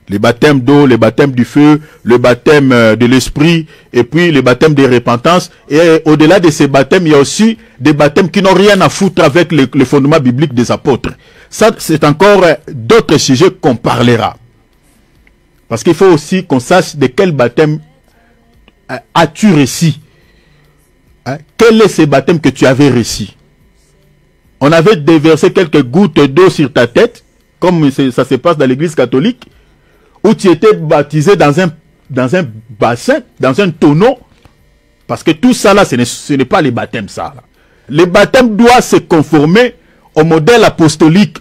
Les baptêmes d'eau, les baptêmes du feu, le baptême de l'esprit, et puis le baptême de repentance. Et au-delà de ces baptêmes, il y a aussi des baptêmes qui n'ont rien à foutre avec le fondement biblique des apôtres. Ça, c'est encore d'autres sujets qu'on parlera. Parce qu'il faut aussi qu'on sache de quel baptême as-tu reçu. Quel est ce baptême que tu avais reçu? On avait déversé quelques gouttes d'eau sur ta tête, comme ça se passe dans l'église catholique, où tu étais baptisé dans un bassin, dans un tonneau, parce que tout ça là, ce n'est pas les baptêmes ça. Là. Les baptêmes doivent se conformer au modèle apostolique,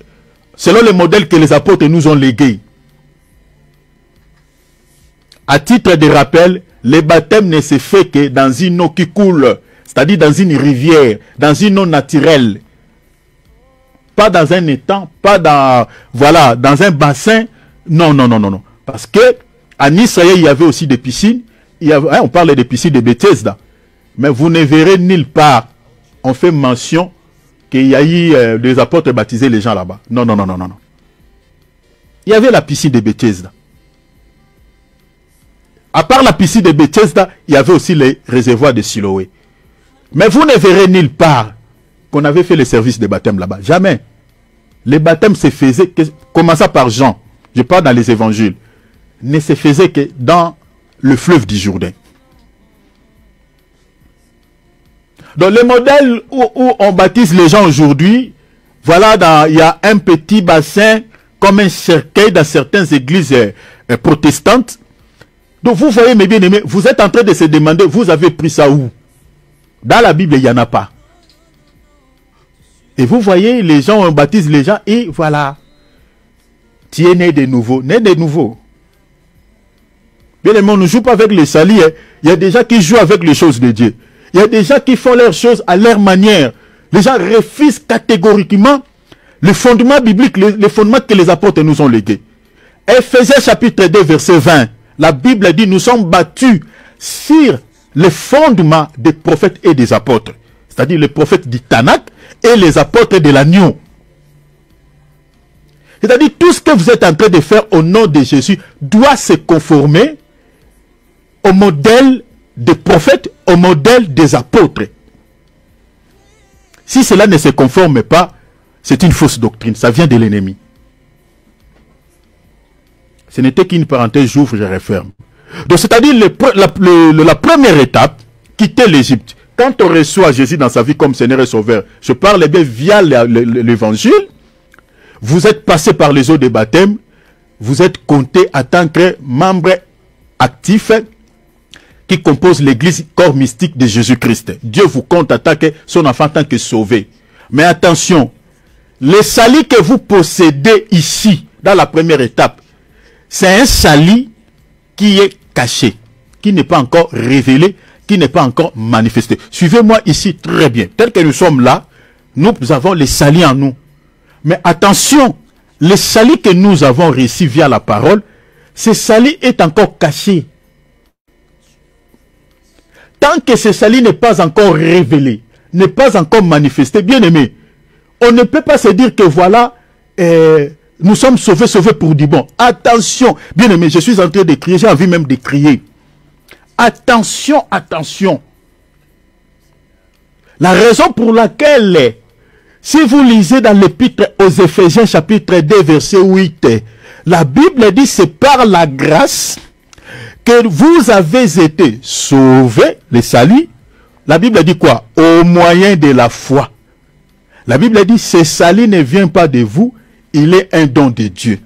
selon le modèle que les apôtres nous ont légué. À titre de rappel, les baptêmes ne se fait que dans une eau qui coule, c'est-à-dire dans une rivière, dans une eau naturelle. Pas dans un étang, pas dans, voilà, dans un bassin. Non, non, non, non, non. Parce que en Israël, il y avait aussi des piscines. On parle des piscines de Bethesda. Mais vous ne verrez nulle part. On fait mention qu'il y a eu des apôtres baptisés les gens là-bas. Non, non, non, non, non, non. Il y avait la piscine de Bethesda. À part la piscine de Bethesda, il y avait aussi les réservoirs de Siloé. Mais vous ne verrez nulle part qu'on avait fait le service de baptême là-bas. Jamais. Les baptêmes se faisaient, commençant par Jean, je parle dans les évangiles, ne se faisaient que dans le fleuve du Jourdain. Donc le modèle où on baptise les gens aujourd'hui, voilà, il y a un petit bassin comme un cercueil dans certaines églises protestantes. Donc vous voyez mes bien-aimés, vous êtes en train de se demander, vous avez pris ça où? Dans la Bible, il n'y en a pas. Et vous voyez, les gens, on baptise les gens et voilà. Tu es né de nouveau. Né de nouveau. Bien aimé, on ne joue pas avec les salis. Il y a des gens qui jouent avec les choses de Dieu. Il y a des gens qui font leurs choses à leur manière. Les gens refusent catégoriquement le fondement biblique, le fondement que les apôtres nous ont légué. Ephésiens chapitre 2, verset 20. La Bible dit, nous sommes battus sur les fondements des prophètes et des apôtres. C'est-à-dire les prophètes du Tanakh et les apôtres de l'agneau. C'est-à-dire tout ce que vous êtes en train de faire au nom de Jésus doit se conformer au modèle des prophètes, au modèle des apôtres. Si cela ne se conforme pas, c'est une fausse doctrine. Ça vient de l'ennemi. Ce n'était qu'une parenthèse, j'ouvre, je referme. Donc c'est-à-dire la première étape, quitter l'Égypte. Quand on reçoit Jésus dans sa vie comme Seigneur et Sauveur, je parle bien via l'évangile, vous êtes passé par les eaux de baptême, vous êtes compté en tant que membre actif qui compose l'église corps mystique de Jésus-Christ. Dieu vous compte en tant que son enfant, en tant que sauvé. Mais attention, le salut que vous possédez ici, dans la première étape, c'est un salut qui est caché, qui n'est pas encore révélé, qui n'est pas encore manifesté. Suivez-moi ici très bien. Tel que nous sommes là, nous avons le salut en nous. Mais attention, le salut que nous avons reçu via la parole, ce salut est encore caché. Tant que ce salut n'est pas encore révélé, n'est pas encore manifesté, bien aimé, on ne peut pas se dire que voilà, nous sommes sauvés pour du bon. Attention, bien aimé, je suis en train de crier, j'ai envie même de crier. Attention, attention. La raison pour laquelle, si vous lisez dans l'épître aux Éphésiens chapitre 2 verset 8, la Bible dit c'est par la grâce que vous avez été sauvés, le salut, la Bible dit quoi? Au moyen de la foi. La Bible dit, ce salut ne vient pas de vous, il est un don de Dieu.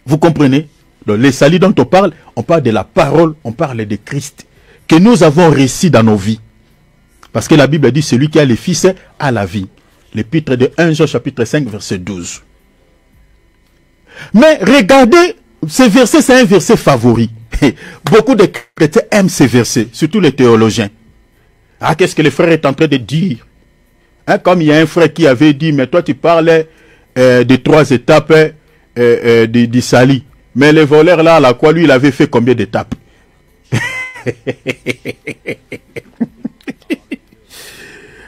Vous comprenez? Donc, le salut dont on parle de la parole, on parle de Christ, que nous avons reçu dans nos vies. Parce que la Bible dit, celui qui a le Fils a la vie. L'épître de 1 Jean chapitre 5 verset 12. Mais regardez, ce verset c'est un verset favori. Beaucoup de chrétiens aiment ces versets, surtout les théologiens. Ah, qu'est-ce que le frère est en train de dire? Hein, comme il y a un frère qui avait dit, mais toi tu parlais des 3 étapes du salut. Mais le voleur là, à la quoi lui il avait fait combien d'étapes?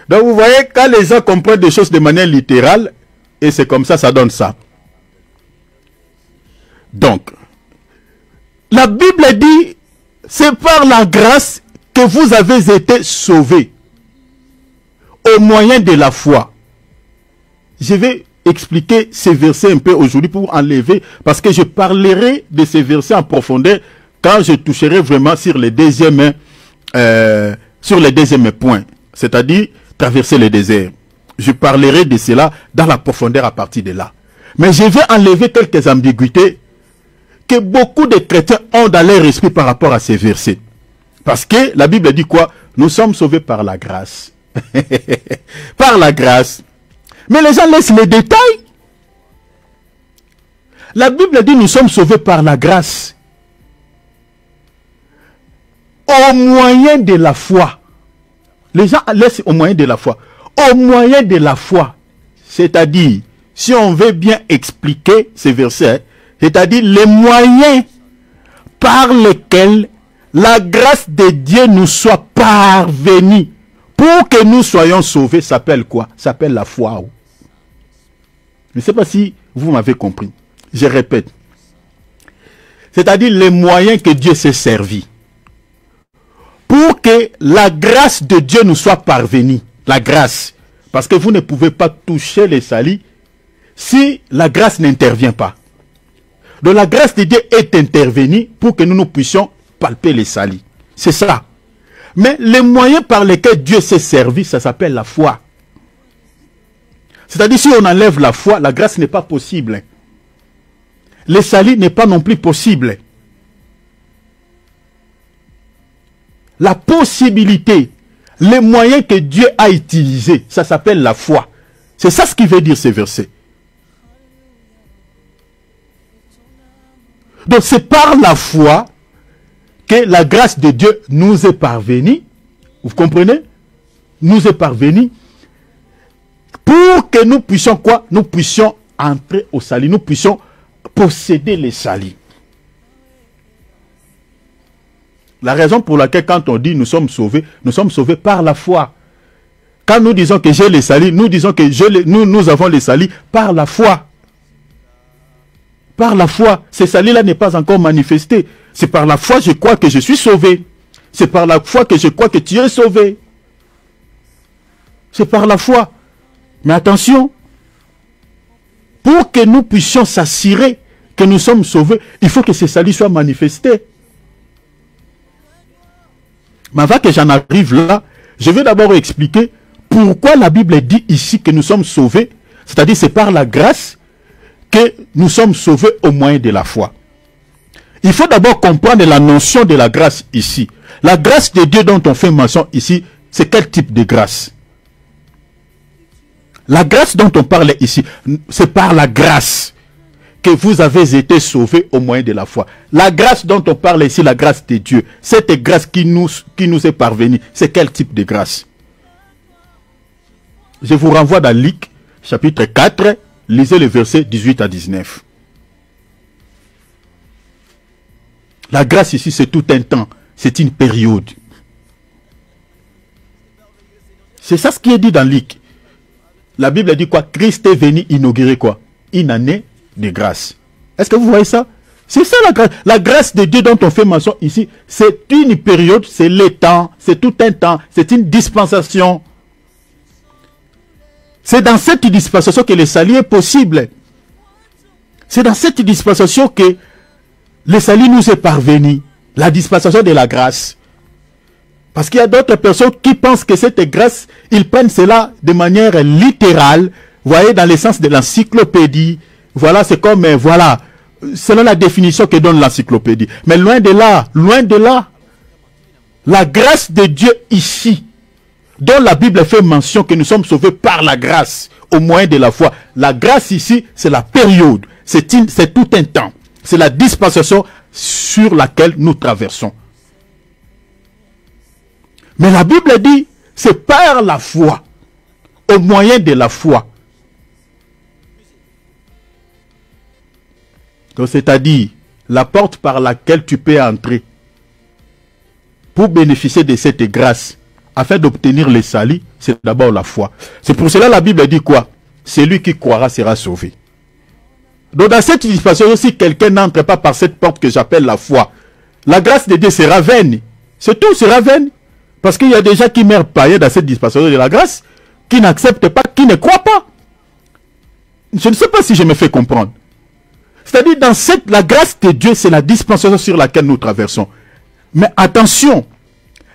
Donc vous voyez, quand les gens comprennent des choses de manière littérale, et c'est comme ça, ça donne ça. Donc, la Bible dit, c'est par la grâce que vous avez été sauvés, au moyen de la foi. Je vais expliquer ces versets un peu aujourd'hui pour enlever, parce que je parlerai de ces versets en profondeur quand je toucherai vraiment sur les deuxièmes points, c'est-à-dire traverser le désert. Je parlerai de cela dans la profondeur à partir de là. Mais je vais enlever quelques ambiguïtés que beaucoup de chrétiens ont dans leur esprit par rapport à ces versets. Parce que la Bible dit quoi? Nous sommes sauvés par la grâce. Par la grâce. Mais les gens laissent les détails. La Bible dit nous sommes sauvés par la grâce. Au moyen de la foi. Les gens laissent au moyen de la foi. Au moyen de la foi. C'est-à-dire, si on veut bien expliquer ces versets, c'est-à-dire les moyens par lesquels la grâce de Dieu nous soit parvenue pour que nous soyons sauvés, s'appelle quoi? S'appelle la foi. Je ne sais pas si vous m'avez compris. Je répète. C'est-à-dire les moyens que Dieu s'est servi pour que la grâce de Dieu nous soit parvenue. La grâce. Parce que vous ne pouvez pas toucher les salis si la grâce n'intervient pas. Donc la grâce de Dieu est intervenue pour que nous puissions palper les salis. C'est ça. Mais les moyens par lesquels Dieu s'est servi, ça s'appelle la foi. C'est-à-dire si on enlève la foi, la grâce n'est pas possible. Le salut n'est pas non plus possible. La possibilité, les moyens que Dieu a utilisés, ça s'appelle la foi. C'est ça ce qui veut dire ce verset. Donc c'est par la foi que la grâce de Dieu nous est parvenue. Vous comprenez? Nous est parvenue pour que nous puissions quoi? Nous puissions entrer au salut. Nous puissions posséder les saluts. La raison pour laquelle quand on dit nous sommes sauvés par la foi. Quand nous disons que j'ai les saluts, nous disons que nous avons les saluts par la foi. Par la foi. Ce salut-là n'est pas encore manifesté. C'est par la foi que je crois que je suis sauvé. C'est par la foi que je crois que tu es sauvé. C'est par la foi. Mais attention, pour que nous puissions s'assurer que nous sommes sauvés, il faut que ce salut soit manifesté. Mais avant que j'en arrive là, je vais d'abord expliquer pourquoi la Bible dit ici que nous sommes sauvés. C'est-à-dire c'est par la grâce que nous sommes sauvés au moyen de la foi. Il faut d'abord comprendre la notion de la grâce ici. La grâce de Dieu dont on fait mention ici, c'est quel type de grâce? La grâce dont on parle ici, c'est par la grâce que vous avez été sauvés au moyen de la foi. La grâce dont on parle ici, la grâce de Dieu, cette grâce qui nous est parvenue, c'est quel type de grâce? Je vous renvoie dans Luc, chapitre 4, lisez les versets 18 à 19. La grâce ici, c'est tout un temps, c'est une période. C'est ça ce qui est dit dans Luc. La Bible dit quoi? Christ est venu inaugurer quoi? Une année de grâce. Est-ce que vous voyez ça? C'est ça la grâce. La grâce de Dieu dont on fait mention ici, c'est une période, c'est le temps, c'est tout un temps, c'est une dispensation. C'est dans cette dispensation que le salut est possible. C'est dans cette dispensation que le salut nous est parvenu. La dispensation de la grâce. Parce qu'il y a d'autres personnes qui pensent que cette grâce, ils prennent cela de manière littérale. Vous voyez, dans le sens de l'encyclopédie. Voilà, c'est comme, voilà, selon la définition que donne l'encyclopédie. Mais loin de là, la grâce de Dieu ici, dont la Bible fait mention que nous sommes sauvés par la grâce, au moyen de la foi. La grâce ici, c'est la période, c'est tout un temps. C'est la dispensation sur laquelle nous traversons. Mais la Bible dit, c'est par la foi, au moyen de la foi. Donc c'est-à-dire, la porte par laquelle tu peux entrer pour bénéficier de cette grâce, afin d'obtenir le salut, c'est d'abord la foi. C'est pour cela que la Bible dit quoi? Celui qui croira sera sauvé. Donc dans cette dispensation, si quelqu'un n'entre pas par cette porte que j'appelle la foi, la grâce de Dieu sera vaine. C'est tout, sera vaine. Parce qu'il y a des gens qui meurent païens dans cette dispensation de la grâce, qui n'acceptent pas, qui ne croient pas. Je ne sais pas si je me fais comprendre. C'est-à-dire, la grâce de Dieu, c'est la dispensation sur laquelle nous traversons. Mais attention,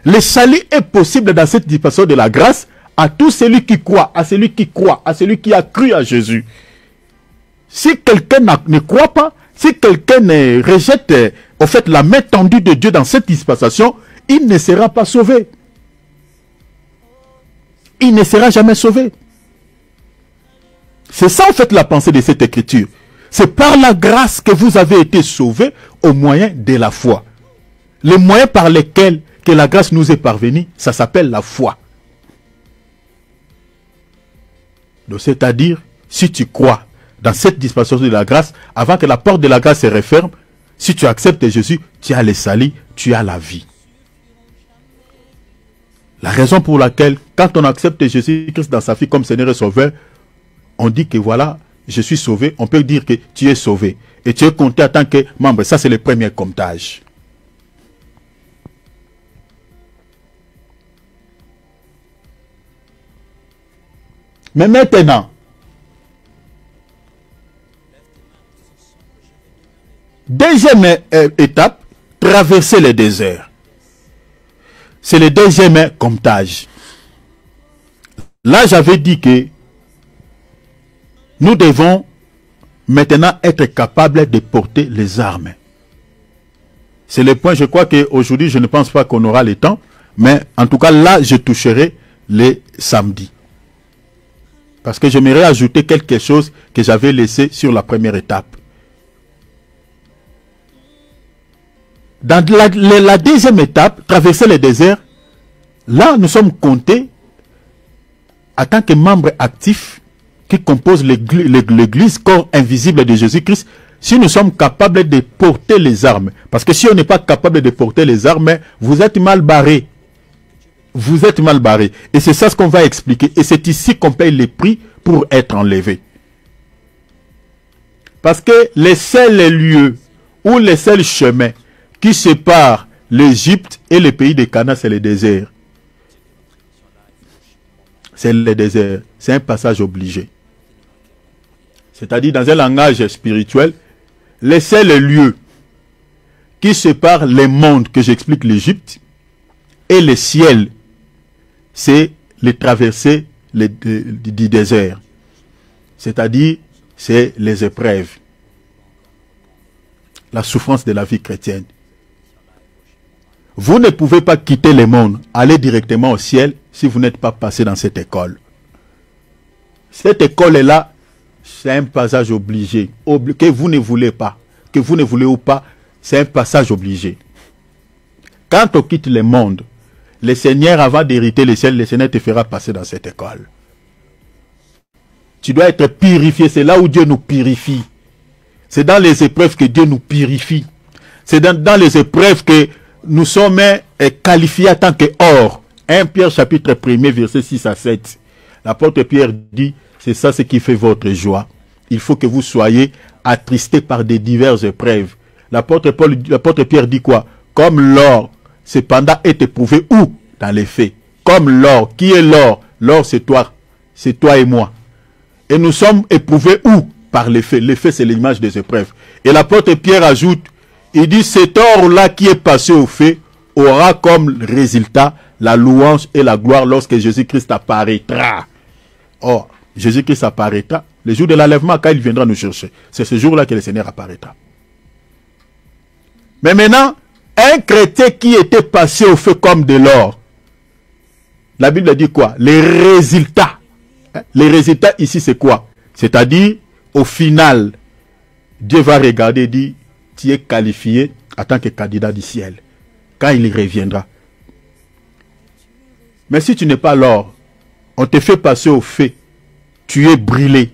le salut est possible dans cette dispensation de la grâce à tout celui qui croit, à celui qui a cru à Jésus. Si quelqu'un ne croit pas, si quelqu'un rejette au fait la main tendue de Dieu dans cette dispensation, il ne sera pas sauvé. Il ne sera jamais sauvé. C'est ça en fait la pensée de cette écriture. C'est par la grâce que vous avez été sauvés au moyen de la foi. Les moyens par lesquels que la grâce nous est parvenue, ça s'appelle la foi. Donc c'est-à-dire, si tu crois dans cette dispensation de la grâce, avant que la porte de la grâce se referme, si tu acceptes Jésus, tu as le salut, tu as la vie. La raison pour laquelle, quand on accepte Jésus-Christ dans sa vie comme Seigneur et Sauveur, on dit que voilà, je suis sauvé, on peut dire que tu es sauvé. Et tu es compté en tant que membre. Ça, c'est le premier comptage. Mais maintenant, deuxième étape, traverser le désert. C'est le deuxième comptage. Là, j'avais dit que nous devons maintenant être capables de porter les armes. C'est le point, je crois qu'aujourd'hui, je ne pense pas qu'on aura le temps, mais en tout cas, là, je toucherai les samedis. Parce que j'aimerais ajouter quelque chose que j'avais laissé sur la première étape. Dans la deuxième étape, traverser le désert, là, nous sommes comptés en tant que membres actifs qui composent l'église, corps invisible de Jésus-Christ, si nous sommes capables de porter les armes. Parce que si on n'est pas capable de porter les armes, vous êtes mal barrés. Vous êtes mal barrés. Et c'est ça ce qu'on va expliquer. Et c'est ici qu'on paye les prix pour être enlevé. Parce que les seuls lieux ou les seuls chemins qui séparent l'Égypte et le pays de Canaan, c'est le désert. C'est le désert. C'est un passage obligé. C'est-à-dire, dans un langage spirituel, les seuls lieux qui séparent les mondes, que j'explique l'Égypte, et le ciel, c'est les traversées du désert. C'est-à-dire, c'est les épreuves. La souffrance de la vie chrétienne. Vous ne pouvez pas quitter le monde, aller directement au ciel, si vous n'êtes pas passé dans cette école. Cette école-là, c'est un passage obligé, que vous ne voulez pas, que vous ne voulez ou pas, c'est un passage obligé. Quand on quitte le monde, le Seigneur, avant d'hériter le ciel, le Seigneur te fera passer dans cette école. Tu dois être purifié, c'est là où Dieu nous purifie. C'est dans les épreuves que Dieu nous purifie. C'est dans les épreuves que nous sommes qualifiés en tant qu'or. 1 Pierre chapitre 1er, verset 6 à 7. L'apôtre Pierre dit, c'est ça ce qui fait votre joie. Il faut que vous soyez attristés par des diverses épreuves. L'apôtre Pierre dit quoi? Comme l'or, cependant, est éprouvé où? Dans les faits. Comme l'or. Qui est l'or? L'or, c'est toi. C'est toi et moi. Et nous sommes éprouvés où? Par les faits. Les faits, c'est l'image des épreuves. Et l'apôtre Pierre ajoute, Il dit, cet or-là qui est passé au feu aura comme résultat la louange et la gloire lorsque Jésus-Christ apparaîtra. Or, Jésus-Christ apparaîtra le jour de l'enlèvement, quand il viendra nous chercher. C'est ce jour-là que le Seigneur apparaîtra. Mais maintenant, un chrétien qui était passé au feu comme de l'or, la Bible dit quoi? Les résultats. Les résultats ici, c'est quoi? C'est-à-dire, au final, Dieu va regarder et dire, tu es qualifié en tant que candidat du ciel, quand il reviendra. Mais si tu n'es pas l'or, on te fait passer au feu, tu es brûlé.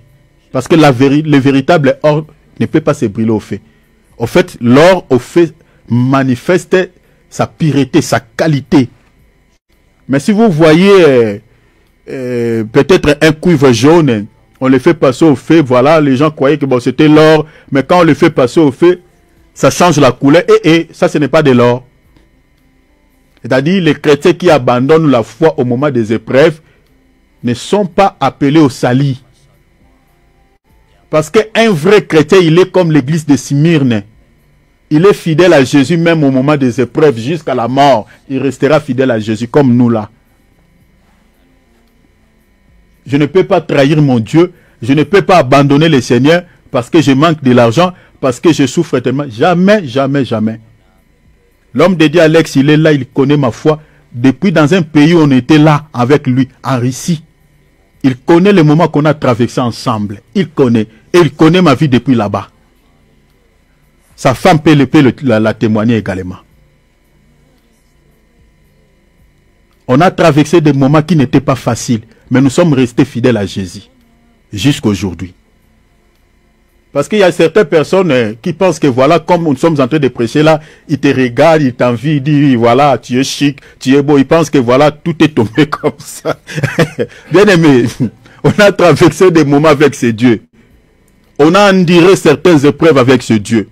Parce que le véritable or ne peut pas se brûler au feu. En fait, l'or au feu manifeste sa pureté, sa qualité. Mais si vous voyez peut-être un cuivre jaune, on le fait passer au feu, voilà, les gens croyaient que bon, c'était l'or, mais quand on le fait passer au feu, ça change la couleur, et ça, ce n'est pas de l'or. C'est-à-dire, les chrétiens qui abandonnent la foi au moment des épreuves ne sont pas appelés au salut. Parce qu'un vrai chrétien, il est comme l'église de Smyrne. Il est fidèle à Jésus même au moment des épreuves, jusqu'à la mort. Il restera fidèle à Jésus, comme nous là. Je ne peux pas trahir mon Dieu. Je ne peux pas abandonner le Seigneur parce que je manque de l'argent, parce que je souffre tellement. Jamais, jamais, jamais. L'homme de Dieu, Alex, il est là, il connaît ma foi. Depuis dans un pays où on était là avec lui, en Russie. Il connaît les moments qu'on a traversés ensemble. Il connaît. Et il connaît ma vie depuis là-bas. Sa femme peut la témoigner également. On a traversé des moments qui n'étaient pas faciles. Mais nous sommes restés fidèles à Jésus. Jusqu'à aujourd'hui. Parce qu'il y a certaines personnes qui pensent que voilà, comme nous sommes en train de prêcher là, ils te regardent, ils t'envient, ils disent voilà, tu es chic, tu es beau. Ils pensent que voilà, tout est tombé comme ça. Bien aimé, on a traversé des moments avec ce Dieu. On a enduré certaines épreuves avec ce Dieu.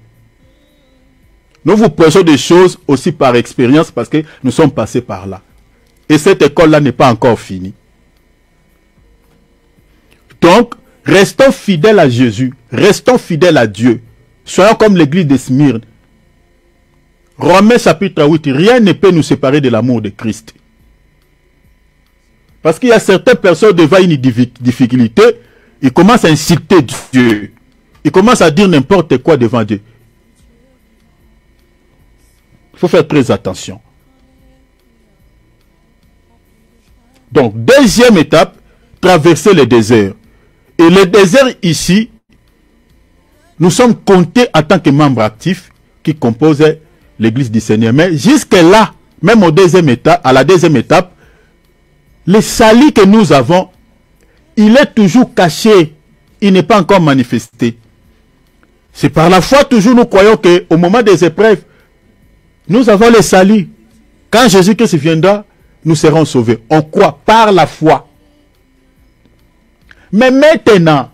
Nous vous prêchons des choses aussi par expérience parce que nous sommes passés par là. Et cette école-là n'est pas encore finie. Donc, restons fidèles à Jésus. Restons fidèles à Dieu. Soyons comme l'église de Smyrne. Romains chapitre 8. Rien ne peut nous séparer de l'amour de Christ. Parce qu'il y a certaines personnes devant une difficulté, ils commencent à insulter Dieu. Ils commencent à dire n'importe quoi devant Dieu. Il faut faire très attention. Donc, deuxième étape, traverser le désert. Et le désert ici, nous sommes comptés en tant que membres actifs qui composent l'église du Seigneur. Mais jusque-là, même au deuxième étape, à la deuxième étape, le salut que nous avons, il est toujours caché. Il n'est pas encore manifesté. C'est par la foi toujours nous croyons qu'au moment des épreuves, nous avons le salut. Quand Jésus-Christ viendra, nous serons sauvés. On croit par la foi. Mais maintenant,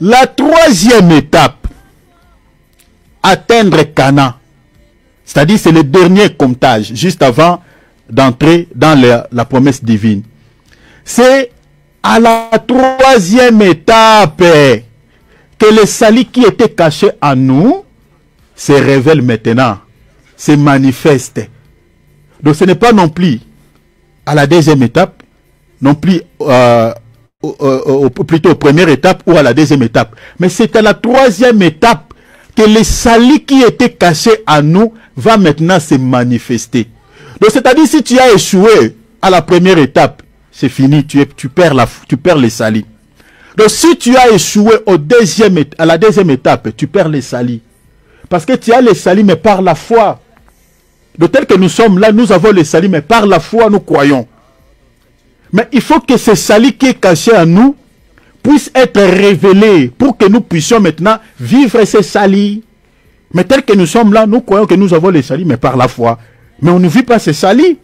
la troisième étape, atteindre Canaan, c'est-à-dire c'est le dernier comptage, juste avant d'entrer dans la promesse divine. C'est à la troisième étape que le salut qui était caché en nous se révèle maintenant, se manifeste. Donc ce n'est pas non plus à la deuxième étape, non plus plutôt aux première étape ou à la deuxième étape. Mais c'est à la troisième étape que le salut qui était caché en nous va maintenant se manifester. Donc c'est-à-dire si tu as échoué à la première étape, c'est fini, tu perds le salut. Donc si tu as échoué à la deuxième étape, tu perds le salut. Parce que tu as le salut mais par la foi. De tel que nous sommes là, nous avons le salut, mais par la foi, nous croyons. Mais il faut que ce salut qui est caché en nous puisse être révélé pour que nous puissions maintenant vivre ce salut. Mais tel que nous sommes là, nous croyons que nous avons le salut, mais par la foi. Mais on ne vit pas ce salut.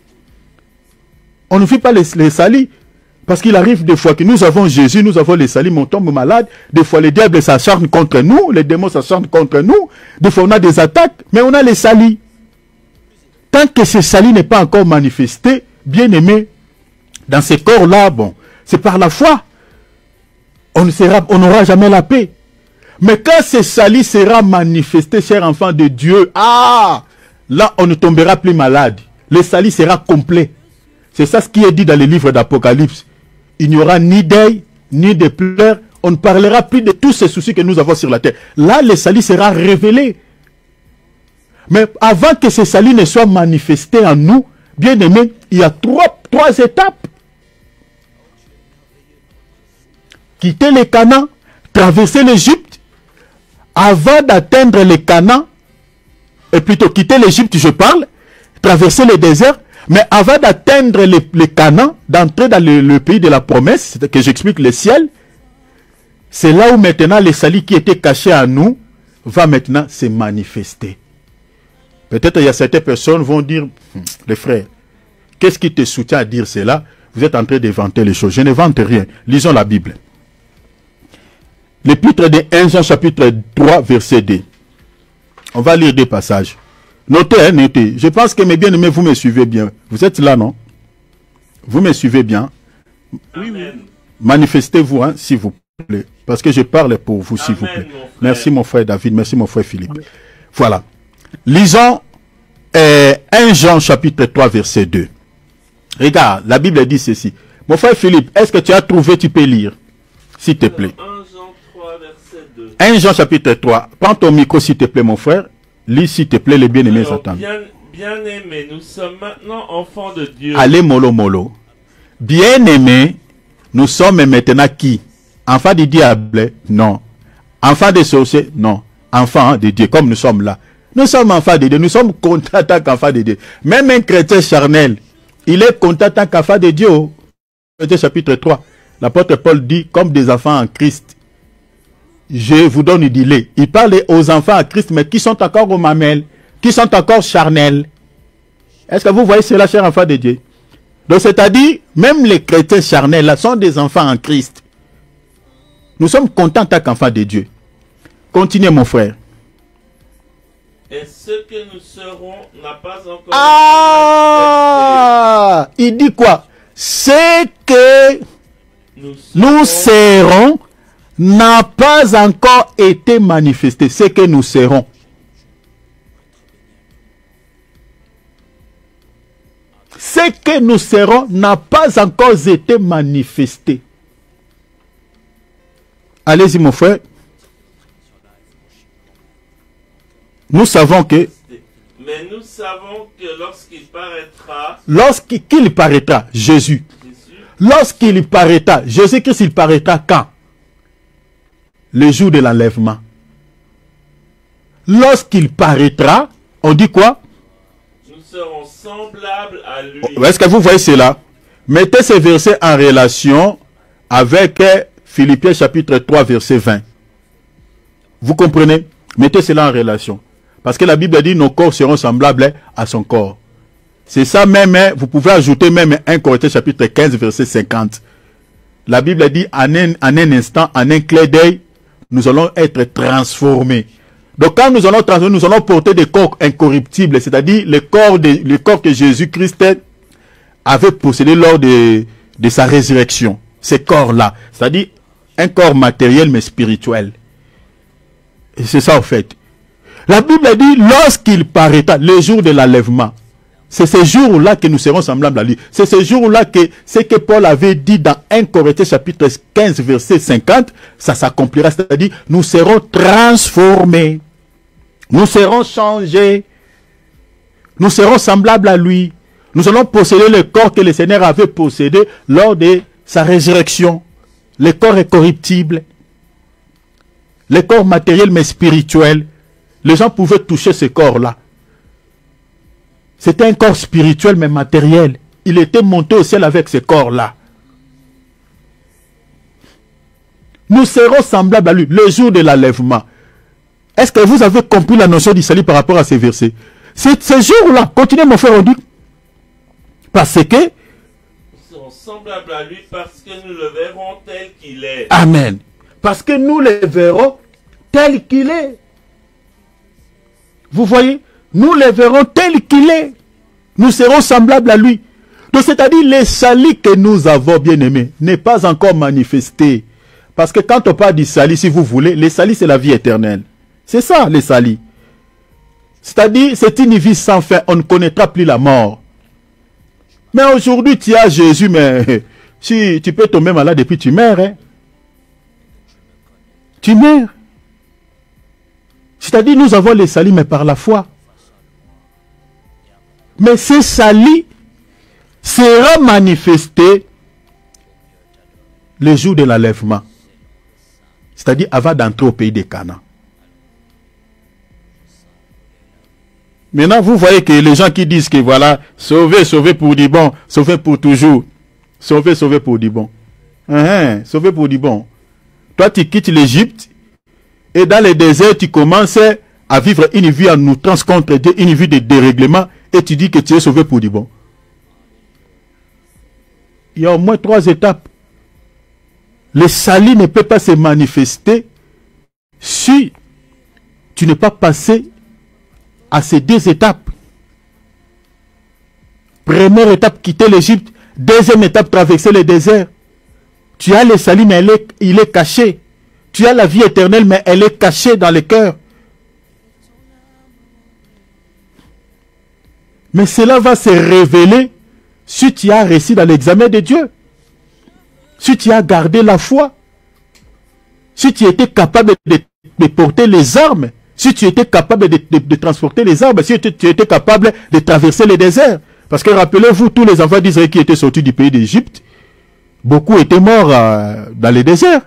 On ne vit pas le salut. Parce qu'il arrive des fois que nous avons Jésus, nous avons le salut, mais on tombe malade. Des fois, les diables s'acharnent contre nous, les démons s'acharnent contre nous. Des fois, on a des attaques, mais on a le salut. Tant que ce salut n'est pas encore manifesté, bien aimé, dans ce corps-là, bon, c'est par la foi. On n'aura jamais la paix. Mais quand ce salut sera manifesté, chers enfants de Dieu, là, on ne tombera plus malade. Le salut sera complet. C'est ça ce qui est dit dans les livres d'Apocalypse. Il n'y aura ni deuil, ni de pleurs. On ne parlera plus de tous ces soucis que nous avons sur la terre. Là, le salut sera révélé. Mais avant que ce salut ne soit manifesté en nous, bien aimés, il y a trois étapes. Quitter les Canaan, traverser l'Égypte, avant d'atteindre les Canaan, et plutôt quitter l'Égypte, je parle, traverser le désert, mais avant d'atteindre les Canaan, d'entrer dans le pays de la promesse, que j'explique le ciel, c'est là où maintenant le salut qui était caché à nous va maintenant se manifester. Peut-être il y a certaines personnes qui vont dire, les frères, qu'est-ce qui te soutient à dire cela? Vous êtes en train d'inventer les choses. Je n'invente rien. Lisons la Bible. L'épître de 1 Jean chapitre 3 verset 2. On va lire des passages. Notez, notez. Je pense que mes bien-aimés, vous me suivez bien. Vous êtes là, non? Vous me suivez bien? Oui, oui. Manifestez-vous, hein, s'il vous plaît. Parce que je parle pour vous, s'il vous plaît. Merci mon frère David, merci mon frère Philippe. Voilà. Lisons 1 Jean chapitre 3 verset 2. Regarde, la Bible dit ceci. Mon frère Philippe, est-ce que tu as trouvé, tu peux lire? S'il te plaît. 1 Jean chapitre 3. Prends ton micro s'il te plaît mon frère. Lis s'il te plaît, les bien-aimés attendent. Bien-aimés, nous sommes maintenant enfants de Dieu. Allez mollo mollo. Bien-aimés, nous sommes maintenant qui? Enfants du diable? Non. Enfants des sorciers? Non. Enfants de Dieu, comme nous sommes là. Nous sommes enfants de Dieu, nous sommes contents tant qu'enfants de Dieu. Même un chrétien charnel, il est content tant qu'enfant de Dieu. Chapitre 3. L'apôtre Paul dit, comme des enfants en Christ, je vous donne une idée. Il parle aux enfants en Christ, mais qui sont encore aux mamelles, qui sont encore charnels. Est-ce que vous voyez cela, chers enfants de Dieu? Donc, c'est-à-dire, même les chrétiens charnels, là, sont des enfants en Christ. Nous sommes contents tant qu'enfants de Dieu. Continuez, mon frère. Et ce que nous serons n'a pas encore... Il dit quoi? Ce que nous serons n'a pas encore été manifesté. Ce que nous serons. Ce que nous serons n'a pas encore été manifesté. Allez-y, mon frère. Nous savons que... Mais nous savons que lorsqu'il paraîtra... Lorsqu'il paraîtra, Jésus. Lorsqu'il paraîtra, Jésus-Christ, il paraîtra quand? Le jour de l'enlèvement. Lorsqu'il paraîtra, on dit quoi? Nous serons semblables à lui. Est-ce que vous voyez cela? Mettez ces versets en relation avec Philippiens chapitre 3 verset 20. Vous comprenez? Mettez cela en relation. Parce que la Bible dit nos corps seront semblables à son corps. C'est ça même, vous pouvez ajouter même 1 Corinthiens chapitre 15 verset 50. La Bible dit en un instant, en un clin d'œil, nous allons être transformés. Donc quand nous allons transformer, nous allons porter des corps incorruptibles, c'est-à-dire le corps que Jésus-Christ avait possédé lors de sa résurrection. Ces corps-là, c'est-à-dire un corps matériel mais spirituel. Et c'est ça en fait. La Bible dit lorsqu'il paraîtra, le jour de l'enlèvement. C'est ce jour-là que nous serons semblables à lui. C'est ce jour-là que ce que Paul avait dit dans 1 Corinthiens chapitre 15 verset 50, ça s'accomplira. C'est-à-dire nous serons transformés. Nous serons changés. Nous serons semblables à lui. Nous allons posséder le corps que le Seigneur avait possédé lors de sa résurrection. Le corps incorruptible. Le corps matériel mais spirituel. Les gens pouvaient toucher ce corps-là. C'était un corps spirituel mais matériel. Il était monté au ciel avec ce corps-là. Nous serons semblables à lui le jour de l'enlèvement. Est-ce que vous avez compris la notion du salut par rapport à ces versets? C'est ce jour-là. Continuez mon frère, on dit. Parce que nous serons semblables à lui parce que nous le verrons tel qu'il est. Amen. Parce que nous le verrons tel qu'il est. Vous voyez? Nous le verrons tel qu'il est. Nous serons semblables à lui. Donc c'est-à-dire le salut que nous avons bien aimé n'est pas encore manifesté. Parce que quand on parle du salut, si vous voulez, le salut c'est la vie éternelle. C'est ça, le salut. C'est-à-dire, c'est une vie sans fin, on ne connaîtra plus la mort. Mais aujourd'hui, tu as Jésus, mais si tu peux tomber malade et puis tu meurs. Hein? Tu meurs. C'est-à-dire, nous avons le salut, mais par la foi. Mais ce salut sera manifesté le jour de l'enlèvement. C'est-à-dire avant d'entrer au pays de Canaan. Maintenant, vous voyez que les gens qui disent que voilà, sauver, sauver pour du bon, sauver pour toujours. Sauver, sauver pour du bon. Sauver pour du bon. Toi, tu quittes l'Égypte et dans le désert, tu commences à vivre une vie en outrance contre Dieu, une vie de dérèglement et tu dis que tu es sauvé pour du bon. Il y a au moins 3 étapes. Le salut ne peut pas se manifester si tu n'es pas passé à ces 2 étapes. Première étape, quitter l'Égypte. Deuxième étape, traverser le désert. Tu as le salut, mais il est caché. Tu as la vie éternelle, mais elle est cachée dans le cœur. Mais cela va se révéler si tu as réussi dans l'examen de Dieu. Si tu as gardé la foi. Si tu étais capable de porter les armes. Si tu étais capable de transporter les arbres, si tu étais capable de traverser le désert. Parce que rappelez-vous, tous les enfants d'Israël qui étaient sortis du pays d'Égypte, beaucoup étaient morts dans le désert.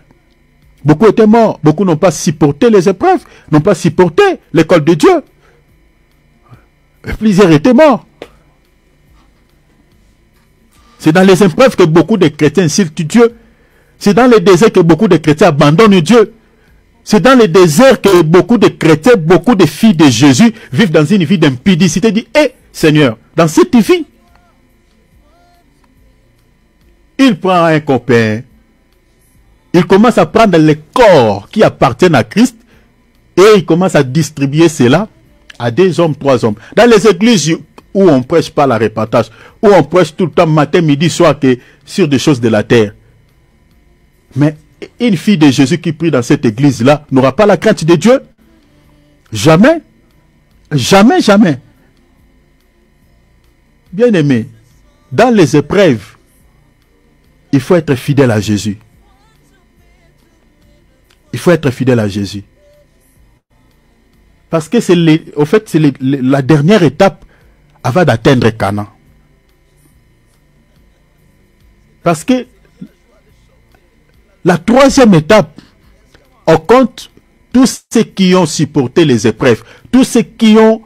Beaucoup étaient morts. Beaucoup n'ont pas supporté les épreuves, n'ont pas supporté l'école de Dieu. Et plusieurs étaient morts. C'est dans les épreuves que beaucoup de chrétiens insultent Dieu. C'est dans le désert que beaucoup de chrétiens abandonnent Dieu. C'est dans le désert que beaucoup de chrétiens, beaucoup de filles de Jésus vivent dans une vie d'impudicité. Dit, hé Seigneur, dans cette vie, il prend un copain, il commence à prendre les corps qui appartiennent à Christ et il commence à distribuer cela à 2 hommes, 3 hommes. Dans les églises où on ne prêche pas la repentance, où on prêche tout le temps, matin, midi, soir, que sur des choses de la terre. Mais une fille de Jésus qui prie dans cette église-là n'aura pas la crainte de Dieu. Jamais. Jamais, jamais. Bien aimé, dans les épreuves, il faut être fidèle à Jésus. Il faut être fidèle à Jésus. Parce que c'est la dernière étape avant d'atteindre Canaan. Parce que la 3e étape, on compte tous ceux qui ont supporté les épreuves, tous ceux qui ont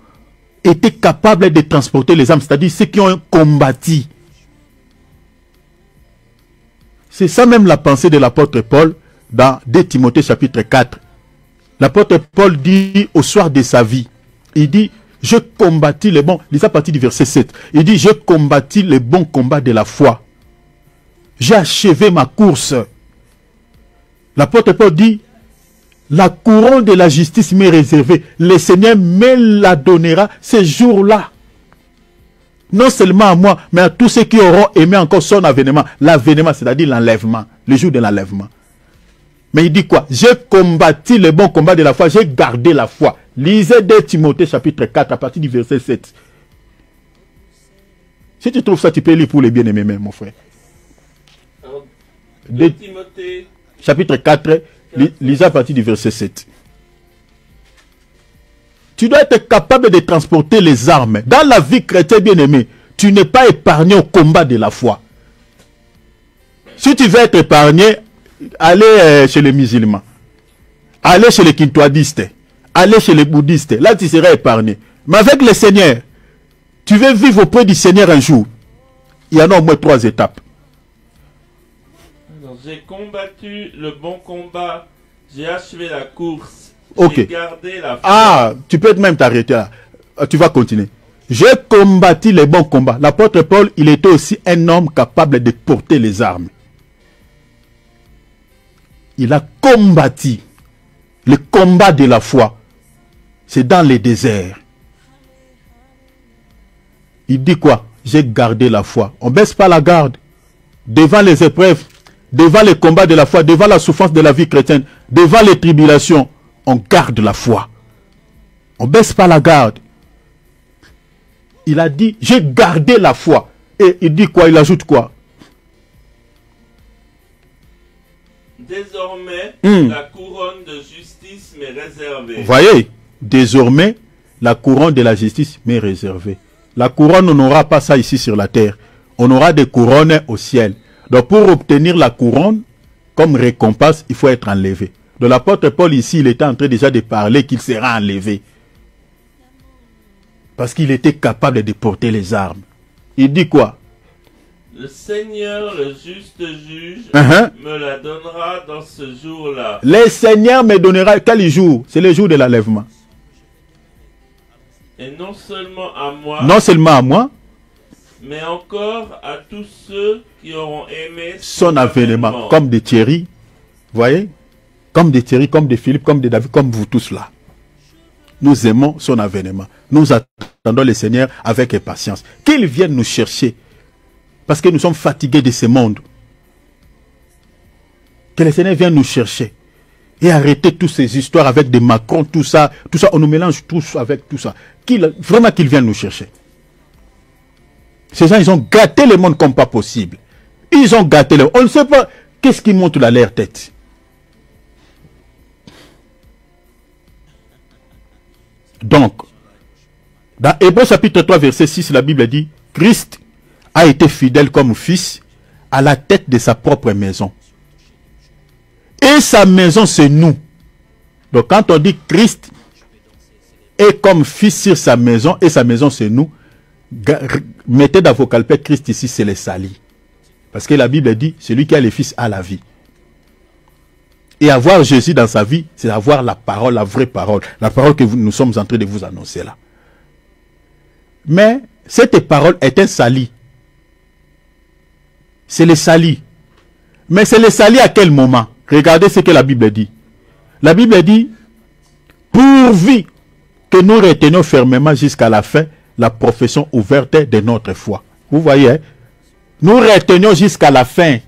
été capables de transporter les âmes, c'est-à-dire ceux qui ont combattu. C'est ça même la pensée de l'apôtre Paul dans 2 Timothée chapitre 4. L'apôtre Paul dit au soir de sa vie, il dit, je combattis le bon, lisez à partir du verset 7, il dit, je combattis le bon combat de la foi. J'ai achevé ma course. L'apôtre Paul dit, la couronne de la justice m'est réservée. Le Seigneur me la donnera ce jour-là. Non seulement à moi, mais à tous ceux qui auront aimé encore son avènement. L'avènement, c'est-à-dire l'enlèvement, le jour de l'enlèvement. Mais il dit quoi? J'ai combattu le bon combat de la foi, j'ai gardé la foi. Lisez 2 Timothée chapitre 4 à partir du verset 7. Si tu trouves ça, tu peux lire pour les bien-aimés, mon frère. 2 Timothée chapitre 4, lisez à partir du verset 7. Tu dois être capable de transporter les armes. Dans la vie chrétienne, bien-aimé, tu n'es pas épargné au combat de la foi. Si tu veux être épargné, allez chez les musulmans. Allez chez les kintoadistes. Allez chez les bouddhistes. Là, tu seras épargné. Mais avec le Seigneur, tu veux vivre auprès du Seigneur un jour. Il y en a au moins 3 étapes. J'ai combattu le bon combat, j'ai achevé la course, Ok. j'ai gardé la foi. Ah, tu peux même t'arrêter là. Tu vas continuer. J'ai combattu les bons combats. L'apôtre Paul, il était aussi un homme capable de porter les armes. Il a combattu le combat de la foi. C'est dans les déserts. Il dit quoi? J'ai gardé la foi. On ne baisse pas la garde. Devant les épreuves, devant les combats de la foi, devant la souffrance de la vie chrétienne, devant les tribulations, on garde la foi. On ne baisse pas la garde. Il a dit, j'ai gardé la foi. Et il dit quoi? Il ajoute quoi? Désormais, la couronne de justice m'est réservée. Vous voyez, désormais, la couronne de la justice m'est réservée. La couronne, on n'aura pas ça ici sur la terre. On aura des couronnes au ciel. Donc pour obtenir la couronne, comme récompense, il faut être enlevé. Donc l'apôtre Paul ici, il était en train déjà de parler qu'il sera enlevé. Parce qu'il était capable de porter les armes. Il dit quoi? Le Seigneur, le juste juge, me la donnera dans ce jour-là. Le Seigneur me donnera quel jour? C'est le jour de l'enlèvement. Et non seulement à moi. Non seulement à moi. Mais encore à tous ceux qui auront aimé son avènement. Comme des Thierry. Vous voyez? Comme des Thierry, comme des Philippe, comme des David, comme vous tous là. Nous aimons son avènement. Nous attendons le Seigneur avec impatience. Qu'il vienne nous chercher. Parce que nous sommes fatigués de ce monde. Que le Seigneur vienne nous chercher. Et arrêter toutes ces histoires avec des Macron, tout ça. On nous mélange tous avec tout ça. Vraiment qu'il vienne nous chercher. Ces gens, ils ont gâté le monde comme pas possible. Ils ont gâté le monde. On ne sait pas qu'est-ce qui monte dans leur tête. Donc, dans Hébreux chapitre 3, verset 6, la Bible dit, Christ a été fidèle comme fils à la tête de sa propre maison. Et sa maison, c'est nous. Donc, quand on dit Christ est comme fils sur sa maison, et sa maison, c'est nous, mettez dans vos calpettes Christ ici, c'est les salis. Parce que la Bible dit, celui qui a les fils a la vie. Et avoir Jésus dans sa vie, c'est avoir la parole, la vraie parole. La parole que nous sommes en train de vous annoncer là. Mais cette parole est un sali. C'est le sali. Mais c'est le sali à quel moment? Regardez ce que la Bible dit. La Bible dit, pourvu que nous retenions fermement jusqu'à la fin la profession ouverte de notre foi. Vous voyez, hein? Nous retenions jusqu'à la fin.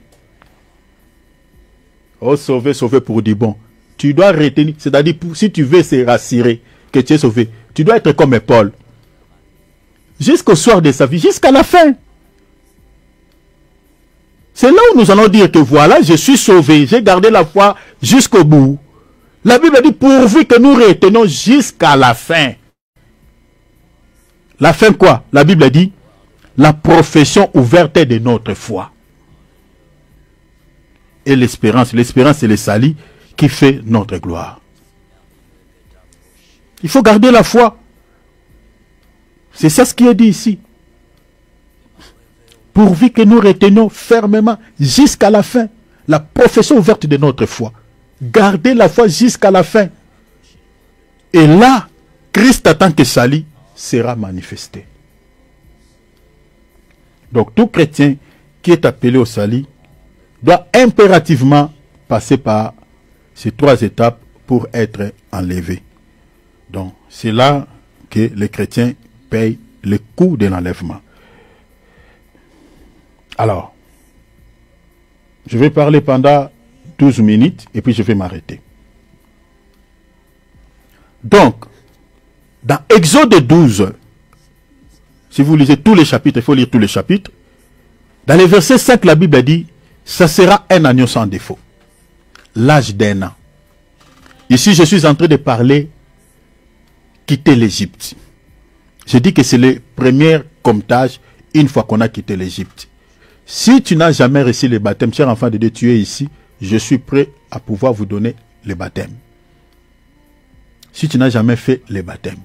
Oh, sauvé, sauvé pour dire bon. Tu dois retenir, c'est-à-dire, si tu veux se rassurer que tu es sauvé, tu dois être comme Paul. Jusqu'au soir de sa vie, jusqu'à la fin. C'est là où nous allons dire que voilà, je suis sauvé, j'ai gardé la foi jusqu'au bout. La Bible dit, pourvu que nous retenons jusqu'à la fin. La fin quoi? La Bible dit, la profession ouverte de notre foi. Et l'espérance c'est le salut qui fait notre gloire. Il faut garder la foi. C'est ça ce qui est dit ici. Pourvu que nous retenions fermement jusqu'à la fin la profession ouverte de notre foi. Gardez la foi jusqu'à la fin. Et là, Christ en tant que salut sera manifesté. Donc tout chrétien qui est appelé au salut doit impérativement passer par ces trois étapes pour être enlevé. Donc c'est là que les chrétiens payent le coût de l'enlèvement. Alors, je vais parler pendant 12 minutes et puis je vais m'arrêter. Donc, dans Exode 12, si vous lisez tous les chapitres, il faut lire tous les chapitres, dans les versets 5, la Bible dit, ça sera un agneau sans défaut, l'âge d'un an. Ici, je suis en train de parler quitter l'Égypte. Je dis que c'est le premier comptage une fois qu'on a quitté l'Égypte. Si tu n'as jamais reçu le baptême, cher enfant de Dieu, tu es ici, je suis prêt à pouvoir vous donner le baptême. Si tu n'as jamais fait le baptême.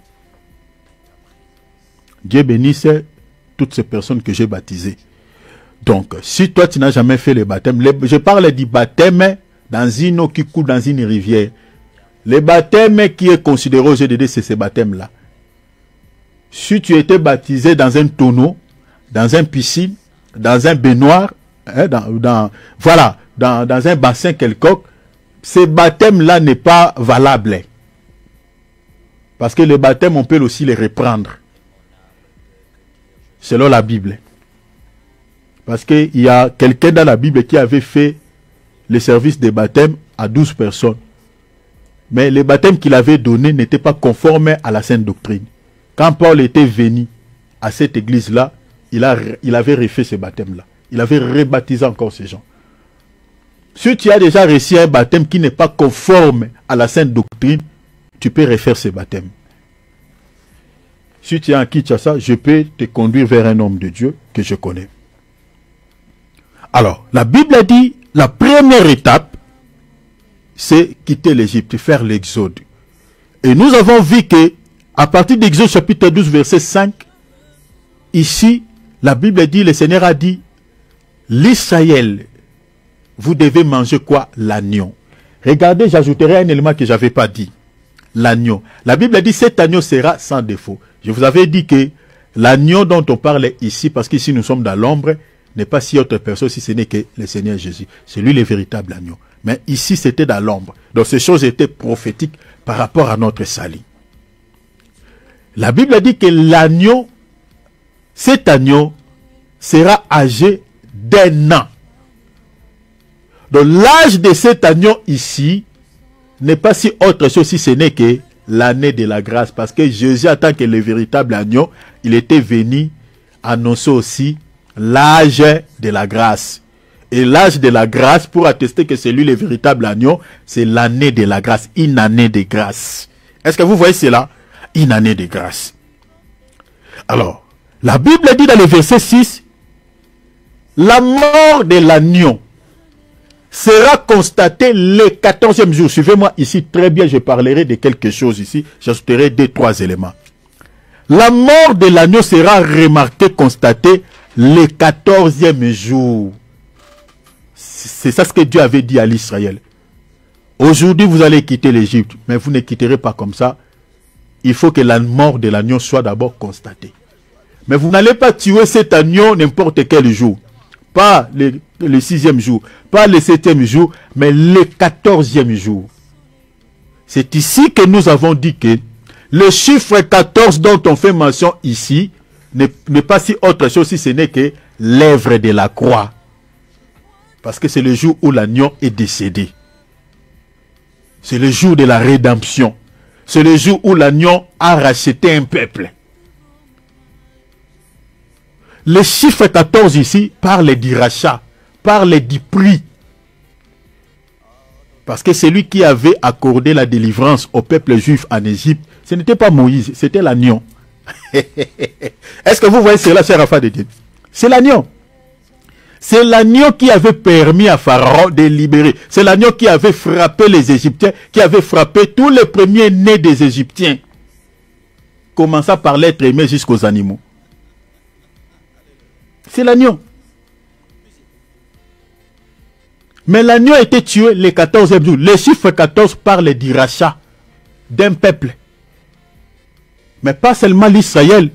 Dieu bénisse toutes ces personnes que j'ai baptisées. Donc, si toi tu n'as jamais fait le baptême, je parle du baptême dans une eau qui coule dans une rivière. Le baptême qui est considéré au GDD, c'est ce baptême-là. Si tu étais baptisé dans un tonneau, dans une piscine, dans un baignoire, hein, dans un bassin quelconque, ce baptême-là n'est pas valable. Parce que le baptême, on peut aussi les reprendre. Selon la Bible. Parce qu'il y a quelqu'un dans la Bible qui avait fait le service de baptême à 12 personnes. Mais le baptême qu'il avait donné n'était pas conforme à la sainte doctrine. Quand Paul était venu à cette église-là, il avait refait ce baptême-là. Il avait rebaptisé encore ces gens. Si tu as déjà reçu un baptême qui n'est pas conforme à la sainte doctrine, tu peux refaire ce baptême. Si tu es en Kinshasa, je peux te conduire vers un homme de Dieu que je connais. Alors, la Bible a dit, la première étape, c'est quitter l'Égypte, faire l'exode. Et nous avons vu que, à partir d'Exode chapitre 12, verset 5, ici, la Bible dit, le Seigneur a dit, l'Israël, vous devez manger quoi? L'agneau. Regardez, j'ajouterai un élément que je n'avais pas dit. L'agneau. La Bible a dit, cet agneau sera sans défaut. Je vous avais dit que l'agneau dont on parle ici, parce qu'ici nous sommes dans l'ombre, n'est pas si autre personne si ce n'est que le Seigneur Jésus. C'est lui le véritable agneau. Mais ici c'était dans l'ombre. Donc ces choses étaient prophétiques par rapport à notre salut. La Bible a dit que l'agneau, cet agneau, sera âgé d'1 an. Donc l'âge de cet agneau ici n'est pas si autre chose si ce n'est que l'année de la grâce. Parce que Jésus, en tant que le véritable agneau, il était venu annoncer aussi l'âge de la grâce. Et l'âge de la grâce, pour attester que c'est lui le véritable agneau, c'est l'année de la grâce, une année de grâce. Est-ce que vous voyez cela? Une année de grâce. Alors, la Bible dit dans le verset 6, la mort de l'agneau sera constatée le 14e jour. Suivez-moi ici très bien, je parlerai de quelque chose ici, j'ajouterai 2-3 éléments. La mort de l'agneau sera remarquée, constatée le 14e jour. C'est ça ce que Dieu avait dit à l'Israël. Aujourd'hui, vous allez quitter l'Égypte, mais vous ne quitterez pas comme ça. Il faut que la mort de l'agneau soit d'abord constatée. Mais vous n'allez pas tuer cet agneau n'importe quel jour. Pas le 6e jour, pas le 7e jour, mais le 14e jour. C'est ici que nous avons dit que le chiffre 14 dont on fait mention ici n'est pas si autre chose si ce n'est que l'œuvre de la croix. Parce que c'est le jour où l'agneau est décédé. C'est le jour de la rédemption. C'est le jour où l'agneau a racheté un peuple. Le chiffre 14 ici parle du rachat, parle du prix. Parce que c'est lui qui avait accordé la délivrance au peuple juif en Égypte. Ce n'était pas Moïse, c'était l'agneau. Est-ce que vous voyez cela, cher enfant de Dieu? C'est l'agneau. C'est l'agneau qui avait permis à Pharaon de libérer. C'est l'agneau qui avait frappé les Égyptiens, qui avait frappé tous les premiers nés des Égyptiens. Commençant par l'être aimé jusqu'aux animaux. C'est l'agneau. Mais l'agneau a été tué le 14e jour. Le chiffre 14 parle du rachat d'un peuple. Mais pas seulement l'Israël,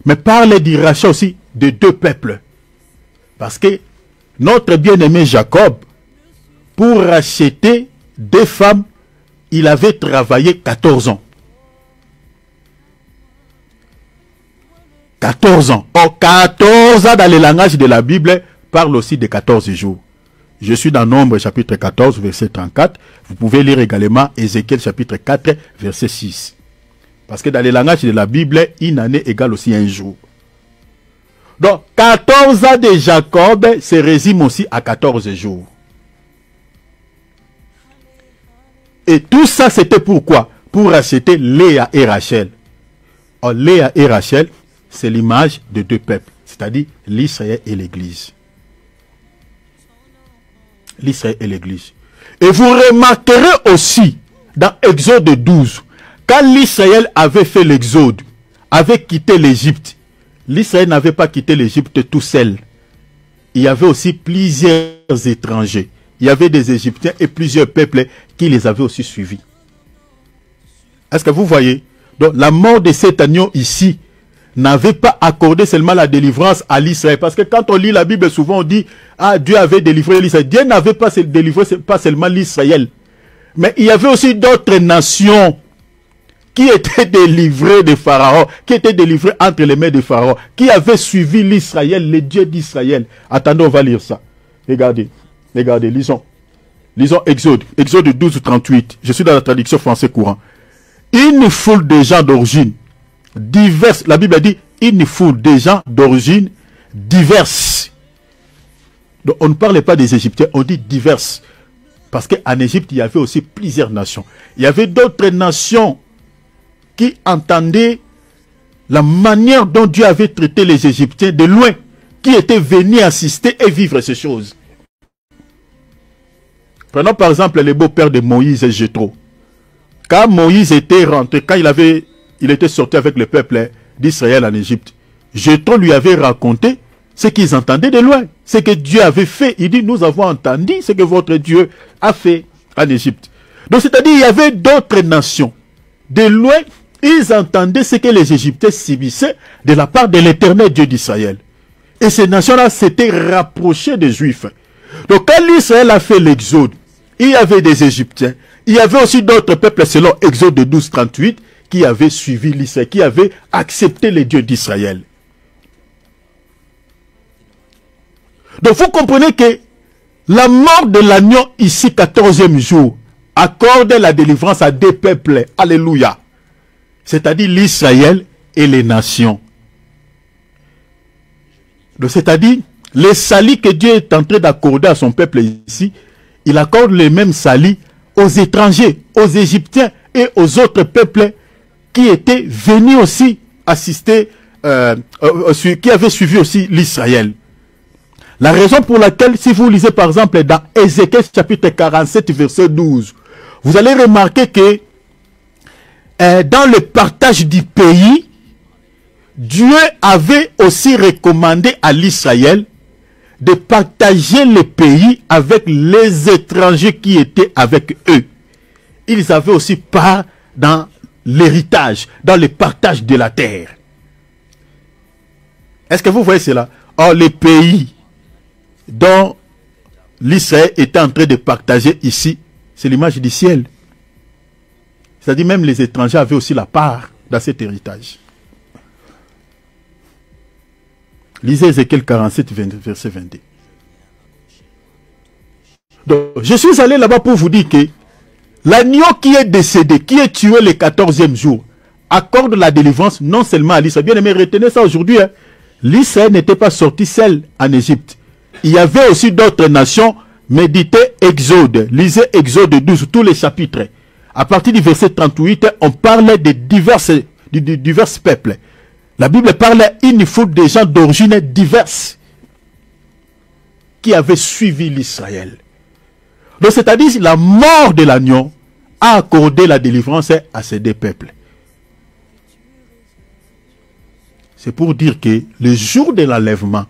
mais parle du rachat aussi de 2 peuples. Parce que notre bien-aimé Jacob, pour racheter 2 femmes, il avait travaillé 14 ans. 14 ans. Oh, 14 ans dans le langage de la Bible parle aussi de 14 jours. Je suis dans Nombre chapitre 14, verset 34. Vous pouvez lire également Ézéchiel chapitre 4, verset 6. Parce que dans le langage de la Bible, une année égale aussi un jour. Donc, 14 ans de Jacob se résume aussi à 14 jours. Et tout ça, c'était pourquoi? Pour racheter Léa et Rachel. Or, Léa et Rachel, c'est l'image de 2 peuples, c'est-à-dire l'Israël et l'Église. L'Israël et l'Église. Et vous remarquerez aussi, dans Exode 12, quand l'Israël avait fait l'exode, avait quitté l'Égypte, l'Israël n'avait pas quitté l'Égypte tout seul. Il y avait aussi plusieurs étrangers. Il y avait des Égyptiens et plusieurs peuples qui les avaient aussi suivis. Est-ce que vous voyez? Donc la mort de cet agneau ici n'avait pas accordé seulement la délivrance à l'Israël. Parce que quand on lit la Bible, souvent on dit « Ah, Dieu avait délivré l'Israël ». Dieu n'avait pas délivré pas seulement l'Israël. Mais il y avait aussi d'autres nations qui étaient délivrées de Pharaon, qui étaient délivrées entre les mains de Pharaon, qui avaient suivi l'Israël, le Dieu d'Israël. Attendez, on va lire ça. Regardez, regardez, lisons. Lisons Exode, Exode 12, 38. Je suis dans la traduction français courant. Une foule de gens d'origine diverses. La Bible dit une foule de gens d'origine diverses. Donc on ne parlait pas des Égyptiens, on dit diverses. Parce qu'en Égypte, il y avait aussi plusieurs nations. Il y avait d'autres nations qui entendaient la manière dont Dieu avait traité les Égyptiens de loin, qui étaient venus assister et vivre ces choses. Prenons par exemple les beaux-pères de Moïse et Jéthro. Quand Moïse était rentré, quand il était sorti avec le peuple d'Israël en Égypte, Jéthro lui avait raconté ce qu'ils entendaient de loin, ce que Dieu avait fait. Il dit, nous avons entendu ce que votre Dieu a fait en Égypte. Donc c'est-à-dire, il y avait d'autres nations. De loin, ils entendaient ce que les Égyptiens subissaient de la part de l'Éternel Dieu d'Israël. Et ces nations-là s'étaient rapprochées des Juifs. Donc quand l'Israël a fait l'exode, il y avait des Égyptiens, il y avait aussi d'autres peuples selon Exode 12, 38, qui avaient suivi l'Israël, qui avaient accepté les dieux d'Israël. Donc vous comprenez que la mort de l'agneau ici, 14e jour, accorde la délivrance à deux peuples. Alléluia. C'est-à-dire l'Israël et les nations. Donc c'est-à-dire les salis que Dieu est en train d'accorder à son peuple ici, il accorde les mêmes salis aux étrangers, aux Égyptiens et aux autres peuples qui étaient venus aussi assister, qui avaient suivi aussi l'Israël. La raison pour laquelle, si vous lisez par exemple dans Ézéchiel chapitre 47, verset 12, vous allez remarquer que dans le partage du pays, Dieu avait aussi recommandé à l'Israël de partager le pays avec les étrangers qui étaient avec eux. Ils avaient aussi part dans l'héritage, dans le partage de la terre. Est-ce que vous voyez cela? Or, les pays dont l'Israël était en train de partager ici, c'est l'image du ciel. C'est-à-dire même les étrangers avaient aussi la part dans cet héritage. Lisez Ézéchiel 47, verset 22. Donc, je suis allé là-bas pour vous dire que l'agneau qui est décédé, qui est tué le 14e jour, accorde la délivrance non seulement à l'Israël. Bien aimé, retenez ça aujourd'hui. Hein. L'Israël n'était pas sorti seul en Égypte. Il y avait aussi d'autres nations. Méditez Exode. Lisez Exode 12, tous les chapitres. À partir du verset 38, on parle de divers peuples. La Bible parle d'une foule de gens d'origine diverses qui avaient suivi l'Israël. Donc c'est-à-dire la mort de l'agneau a accordé la délivrance à ces deux peuples. C'est pour dire que le jour de l'enlèvement,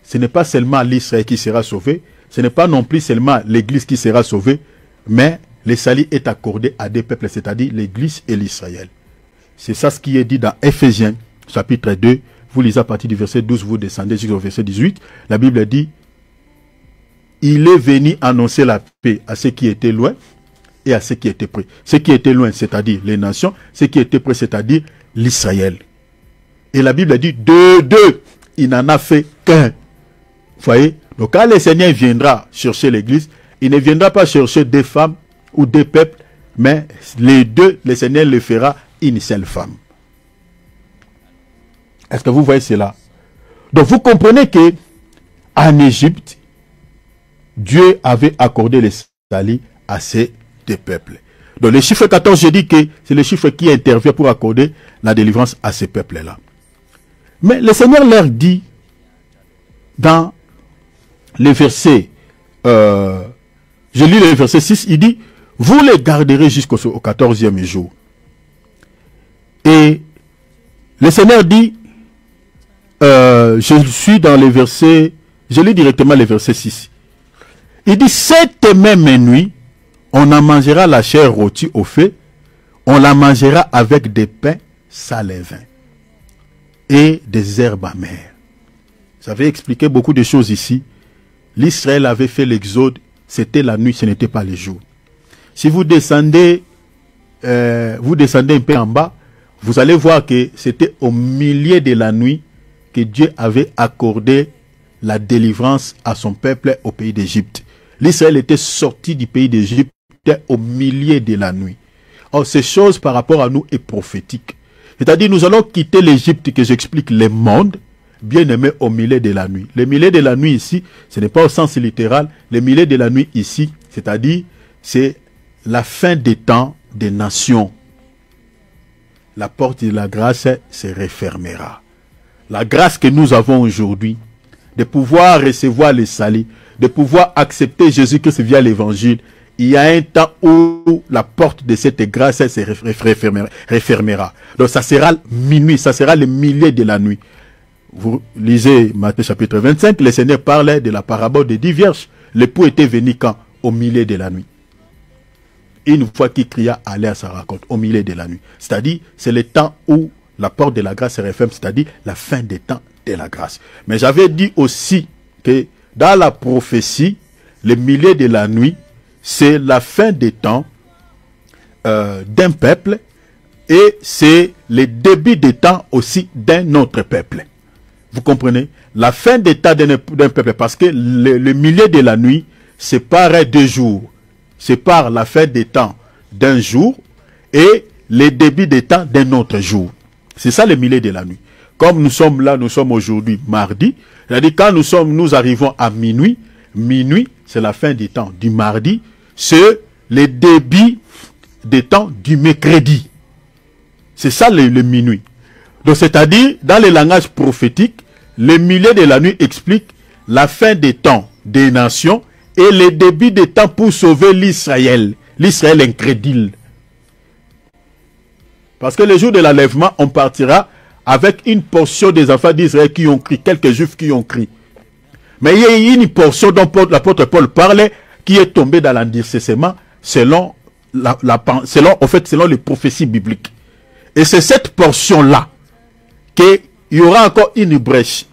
ce n'est pas seulement l'Israël qui sera sauvé, ce n'est pas non plus seulement l'Église qui sera sauvée, mais le salut est accordé à deux peuples, c'est-à-dire l'Église et l'Israël. C'est ça ce qui est dit dans Éphésiens, chapitre 2. Vous lisez à partir du verset 12, vous descendez jusqu'au verset 18. La Bible dit, il est venu annoncer la paix à ceux qui étaient loin et à ceux qui étaient près. Ceux qui étaient loin, c'est-à-dire les nations, ceux qui étaient près, c'est-à-dire l'Israël. Et la Bible dit, de deux, il n'en a fait qu'un. Vous voyez? Donc quand le Seigneur viendra chercher l'Église, il ne viendra pas chercher des femmes ou des peuples, mais les deux, le Seigneur le fera une seule femme. Est-ce que vous voyez cela? Donc vous comprenez que en Égypte, Dieu avait accordé le salut à ces deux peuples. Donc le chiffre 14, je dis que c'est le chiffre qui intervient pour accorder la délivrance à ces peuples-là. Mais le Seigneur leur dit dans les versets, je lis le verset 6, il dit, vous les garderez jusqu'au 14e jour. Et le Seigneur dit, je suis dans les versets, je lis directement les versets 6. Il dit, cette même nuit, on en mangera la chair rôtie au feu, on la mangera avec des pains sans levain et des herbes amères. J'avais expliqué beaucoup de choses ici. L'Israël avait fait l'exode, c'était la nuit, ce n'était pas le jour. Si vous descendez un peu en bas, vous allez voir que c'était au milieu de la nuit que Dieu avait accordé la délivrance à son peuple au pays d'Égypte. L'Israël était sorti du pays d'Égypte au milieu de la nuit. Or, ces choses par rapport à nous est prophétique. C'est-à-dire, nous allons quitter l'Égypte que j'explique le monde, bien aimé, au milieu de la nuit. Le milieu de la nuit ici, ce n'est pas au sens littéral. Le milieu de la nuit ici, c'est-à-dire, c'est la fin des temps des nations. La porte de la grâce se refermera. La grâce que nous avons aujourd'hui, de pouvoir recevoir le salut, de pouvoir accepter Jésus-Christ via l'évangile, il y a un temps où la porte de cette grâce se refermera. Donc ça sera minuit, ça sera le milieu de la nuit. Vous lisez Matthieu chapitre 25, le Seigneur parlait de la parabole des 10 vierges. L'époux était venu quand? Au milieu de la nuit. Une fois qu'il cria, allez à sa rencontre, au milieu de la nuit. C'est-à-dire, c'est le temps où la porte de la grâce se referme, c'est-à-dire la fin des temps de la grâce. Mais j'avais dit aussi que dans la prophétie, le milieu de la nuit, c'est la fin des temps d'un peuple et c'est le début des temps aussi d'un autre peuple. Vous comprenez? La fin des temps d'un peuple, parce que le milieu de la nuit sépare 2 jours. Sépare la fin des temps d'un jour et le début des temps d'un autre jour. C'est ça le milieu de la nuit. Comme nous sommes là, nous sommes aujourd'hui mardi, c'est-à-dire quand nous arrivons à minuit, minuit, c'est la fin des temps du mardi, c'est le début des temps du mercredi. C'est ça le minuit. Donc c'est-à-dire, dans le langage prophétique, le milieu de la nuit explique la fin des temps des nations et le début des temps pour sauver l'Israël, l'Israël incrédule. Parce que le jour de l'enlèvement, on partira avec une portion des enfants d'Israël qui ont crié, quelques juifs qui ont crié. Mais il y a une portion dont l'apôtre Paul parlait qui est tombée dans l'endurcissement selon les prophéties bibliques. Et c'est cette portion-là qu'il y aura encore une brèche.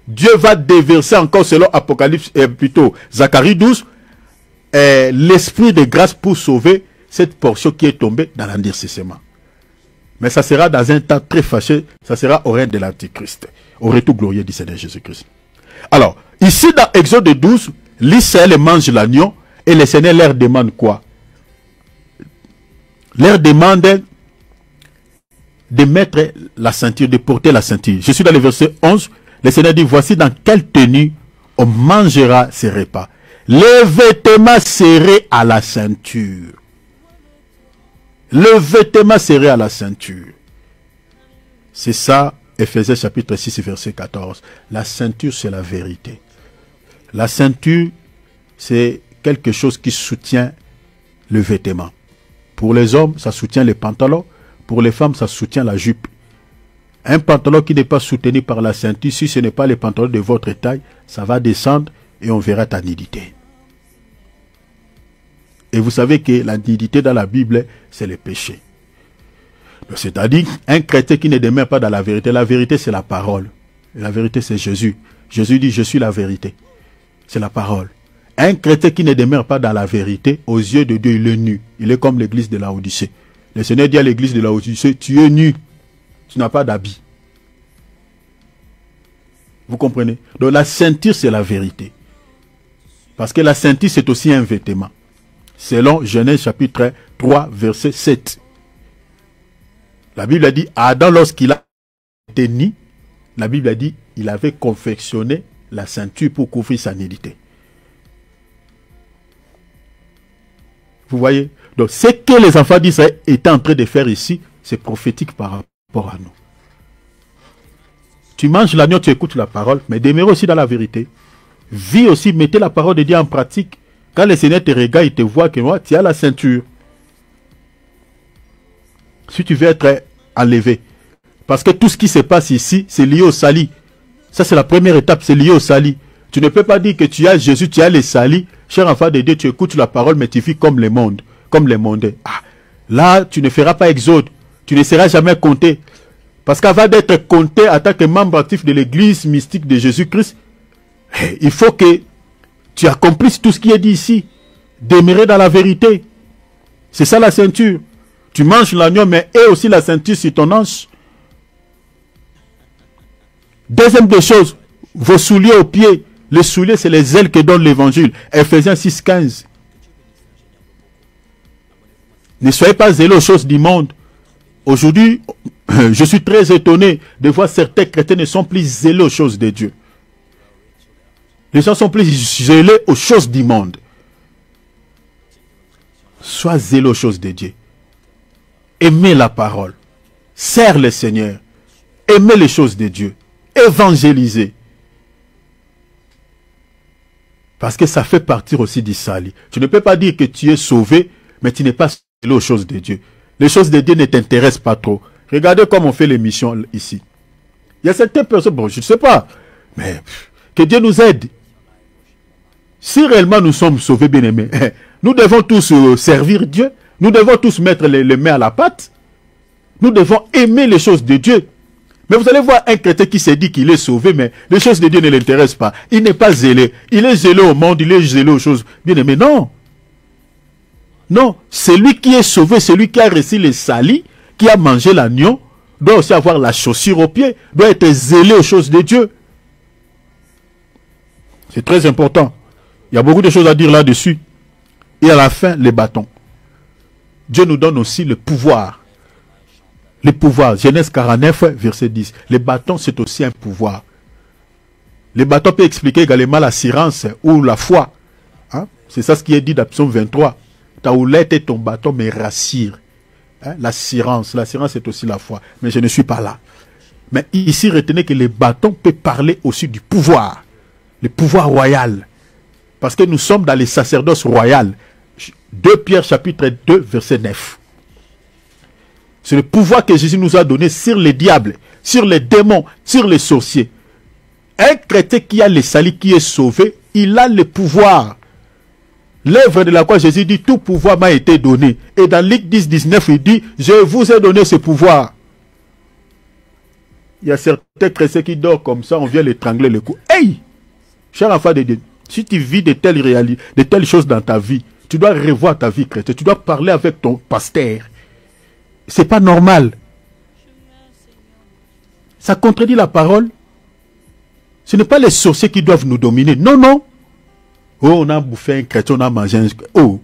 Dieu va déverser encore selon Apocalypse, plutôt Zacharie 12, l'esprit de grâce pour sauver cette portion qui est tombée dans l'endurcissement. Mais ça sera dans un temps très fâché, ça sera au règne de l'Antichrist, au retour glorieux du Seigneur Jésus-Christ. Alors, ici dans Exode 12, l'Israël mange l'agneau et le Seigneur leur demande quoi? Leur demande de mettre la ceinture, de porter la ceinture. Je suis dans le verset 11, le Seigneur dit, voici dans quelle tenue on mangera ces repas. Les vêtements serrés à la ceinture. Le vêtement serré à la ceinture. C'est ça, Éphésiens chapitre 6, verset 14. La ceinture, c'est la vérité. La ceinture, c'est quelque chose qui soutient le vêtement. Pour les hommes, ça soutient les pantalons. Pour les femmes, ça soutient la jupe. Un pantalon qui n'est pas soutenu par la ceinture, si ce n'est pas les pantalons de votre taille, ça va descendre et on verra ta nudité. Et vous savez que la nudité dans la Bible, c'est le péché. C'est-à-dire, un chrétien qui ne demeure pas dans la vérité, c'est la parole. Et la vérité, c'est Jésus. Jésus dit, je suis la vérité. C'est la parole. Un chrétien qui ne demeure pas dans la vérité, aux yeux de Dieu, il est nu. Il est comme l'église de Laodicée. Le Seigneur dit à l'église de Laodicée, tu es nu. Tu n'as pas d'habit. Vous comprenez? Donc la ceinture, c'est la vérité. Parce que la ceinture, c'est aussi un vêtement. Selon Genèse chapitre 3, verset 7. La Bible a dit, Adam, lorsqu'il a été nu, la Bible a dit, il avait confectionné la ceinture pour couvrir sa nudité. Vous voyez? Donc, ce que les enfants d'Israël étaient en train de faire ici, c'est prophétique par rapport à nous. Tu manges l'agneau, tu écoutes la parole, mais demeure aussi dans la vérité. Vis aussi, mettez la parole de Dieu en pratique. Quand le Seigneur te regarde, il te voit que moi, tu as la ceinture. Si tu veux être enlevé. Parce que tout ce qui se passe ici, c'est lié au salut. Ça, c'est la première étape, c'est lié au salut. Tu ne peux pas dire que tu as Jésus, tu as le salut. Cher enfant de Dieu, tu écoutes la parole, mais tu vis comme le monde, comme les mondains. Ah, là, tu ne feras pas exode. Tu ne seras jamais compté. Parce qu'avant d'être compté en tant que membre actif de l'église mystique de Jésus-Christ, il faut que tu accomplisses tout ce qui est dit ici. Demeurer dans la vérité. C'est ça la ceinture. Tu manges l'agneau, mais aie aussi la ceinture sur ton hanche. Deuxième des choses, vos souliers aux pieds. Les souliers, c'est les ailes que donne l'évangile. Ephésiens 6,15. Ne soyez pas zélés aux choses du monde. Aujourd'hui, je suis très étonné de voir certains chrétiens ne sont plus zélés aux choses de Dieu. Les gens sont plus zélés aux choses du monde. Sois zélé aux choses de Dieu. Aimez la parole. Serre le Seigneur. Aimez les choses de Dieu. Évangélisez. Parce que ça fait partie aussi du salut. Tu ne peux pas dire que tu es sauvé, mais tu n'es pas zélé aux choses de Dieu. Les choses de Dieu ne t'intéressent pas trop. Regardez comment on fait l'émission ici. Il y a certaines personnes, bon, je ne sais pas, mais que Dieu nous aide. Si réellement nous sommes sauvés, bien-aimés, nous devons tous servir Dieu. Nous devons tous mettre les mains à la pâte. Nous devons aimer les choses de Dieu. Mais vous allez voir un chrétien qui s'est dit qu'il est sauvé, mais les choses de Dieu ne l'intéressent pas. Il n'est pas zélé. Il est zélé au monde, il est zélé aux choses. Bien-aimés, non. Non, celui qui est sauvé, celui qui a reçu le salut, qui a mangé l'agneau, doit aussi avoir la chaussure aux pieds, doit être zélé aux choses de Dieu. C'est très important. Il y a beaucoup de choses à dire là-dessus. Et à la fin, les bâtons. Dieu nous donne aussi le pouvoir. Les pouvoirs. Genèse 49, verset 10. Les bâtons, c'est aussi un pouvoir. Les bâtons peuvent expliquer également l'assurance ou la foi. Hein? C'est ça ce qui est dit dans Psaume 23. Ta houlette et ton bâton me rassurent. Hein? L'assurance. L'assurance, c'est aussi la foi. Mais je ne suis pas là. Mais ici, retenez que les bâtons peuvent parler aussi du pouvoir. Le pouvoir royal. Parce que nous sommes dans les sacerdoces royales. 2 Pierre chapitre 2 verset 9. C'est le pouvoir que Jésus nous a donné sur les diables, sur les démons, sur les sorciers. Un chrétien qui a le salut, qui est sauvé, il a le pouvoir. L'œuvre de la croix, Jésus dit, tout pouvoir m'a été donné. Et dans Luc 10, 19, il dit, je vous ai donné ce pouvoir. Il y a certains chrétiens qui dorment comme ça, on vient l'étrangler le cou. Hey! Cher enfant de Dieu, si tu vis de telles choses dans ta vie, tu dois revoir ta vie chrétienne. Tu dois parler avec ton pasteur. C'est pas normal. Ça contredit la parole. Ce n'est pas les sorciers qui doivent nous dominer. Non, non. Oh, on a bouffé un chrétien, on a mangé un... Oh.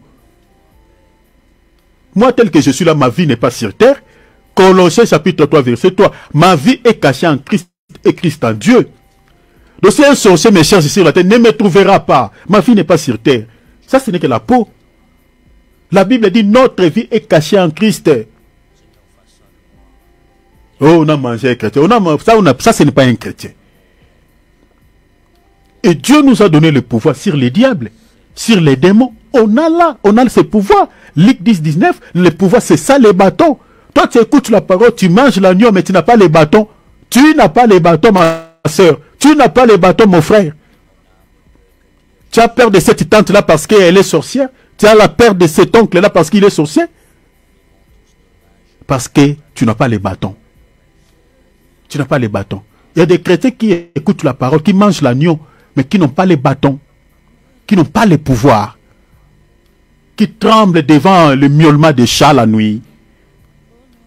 Moi, tel que je suis là, ma vie n'est pas sur terre. Colossiens chapitre 3, verset 3. Ma vie est cachée en Christ et Christ en Dieu. Donc si un sorcier me cherche sur la terre, ne me trouvera pas. Ma vie n'est pas sur terre. Ça, ce n'est que la peau. La Bible dit, notre vie est cachée en Christ. Oh, on a mangé un chrétien. Ça, ce n'est pas un chrétien. Et Dieu nous a donné le pouvoir sur les diables, sur les démons. On a ce pouvoir. Luc 10, 19, le pouvoir, c'est ça, les bâtons. Toi, tu écoutes la parole, tu manges l'agneau, mais tu n'as pas les bâtons. Tu n'as pas les bâtons, ma soeur. Tu n'as pas les bâtons, mon frère. Tu as peur de cette tante-là parce qu'elle est sorcière. Tu as la peur de cet oncle-là parce qu'il est sorcier. Parce que tu n'as pas les bâtons. Tu n'as pas les bâtons. Il y a des chrétiens qui écoutent la parole, qui mangent l'agneau, mais qui n'ont pas les bâtons. Qui n'ont pas les pouvoirs. Qui tremblent devant le miaulement des chats la nuit.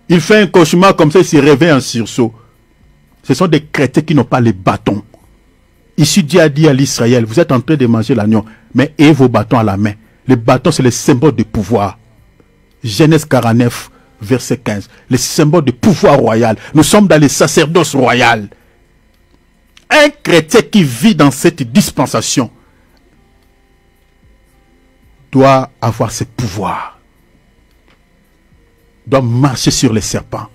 Il fait un cauchemar comme ça, il se réveille en sursaut. Ce sont des chrétiens qui n'ont pas les bâtons. Ici, Dieu a dit à l'Israël, vous êtes en train de manger l'agneau, mais ayez vos bâtons à la main. Les bâtons, c'est le symbole de pouvoir. Genèse 49, verset 15. Le symbole de pouvoir royal. Nous sommes dans les sacerdoces royales. Un chrétien qui vit dans cette dispensation doit avoir ce pouvoir. Doit marcher sur les serpents.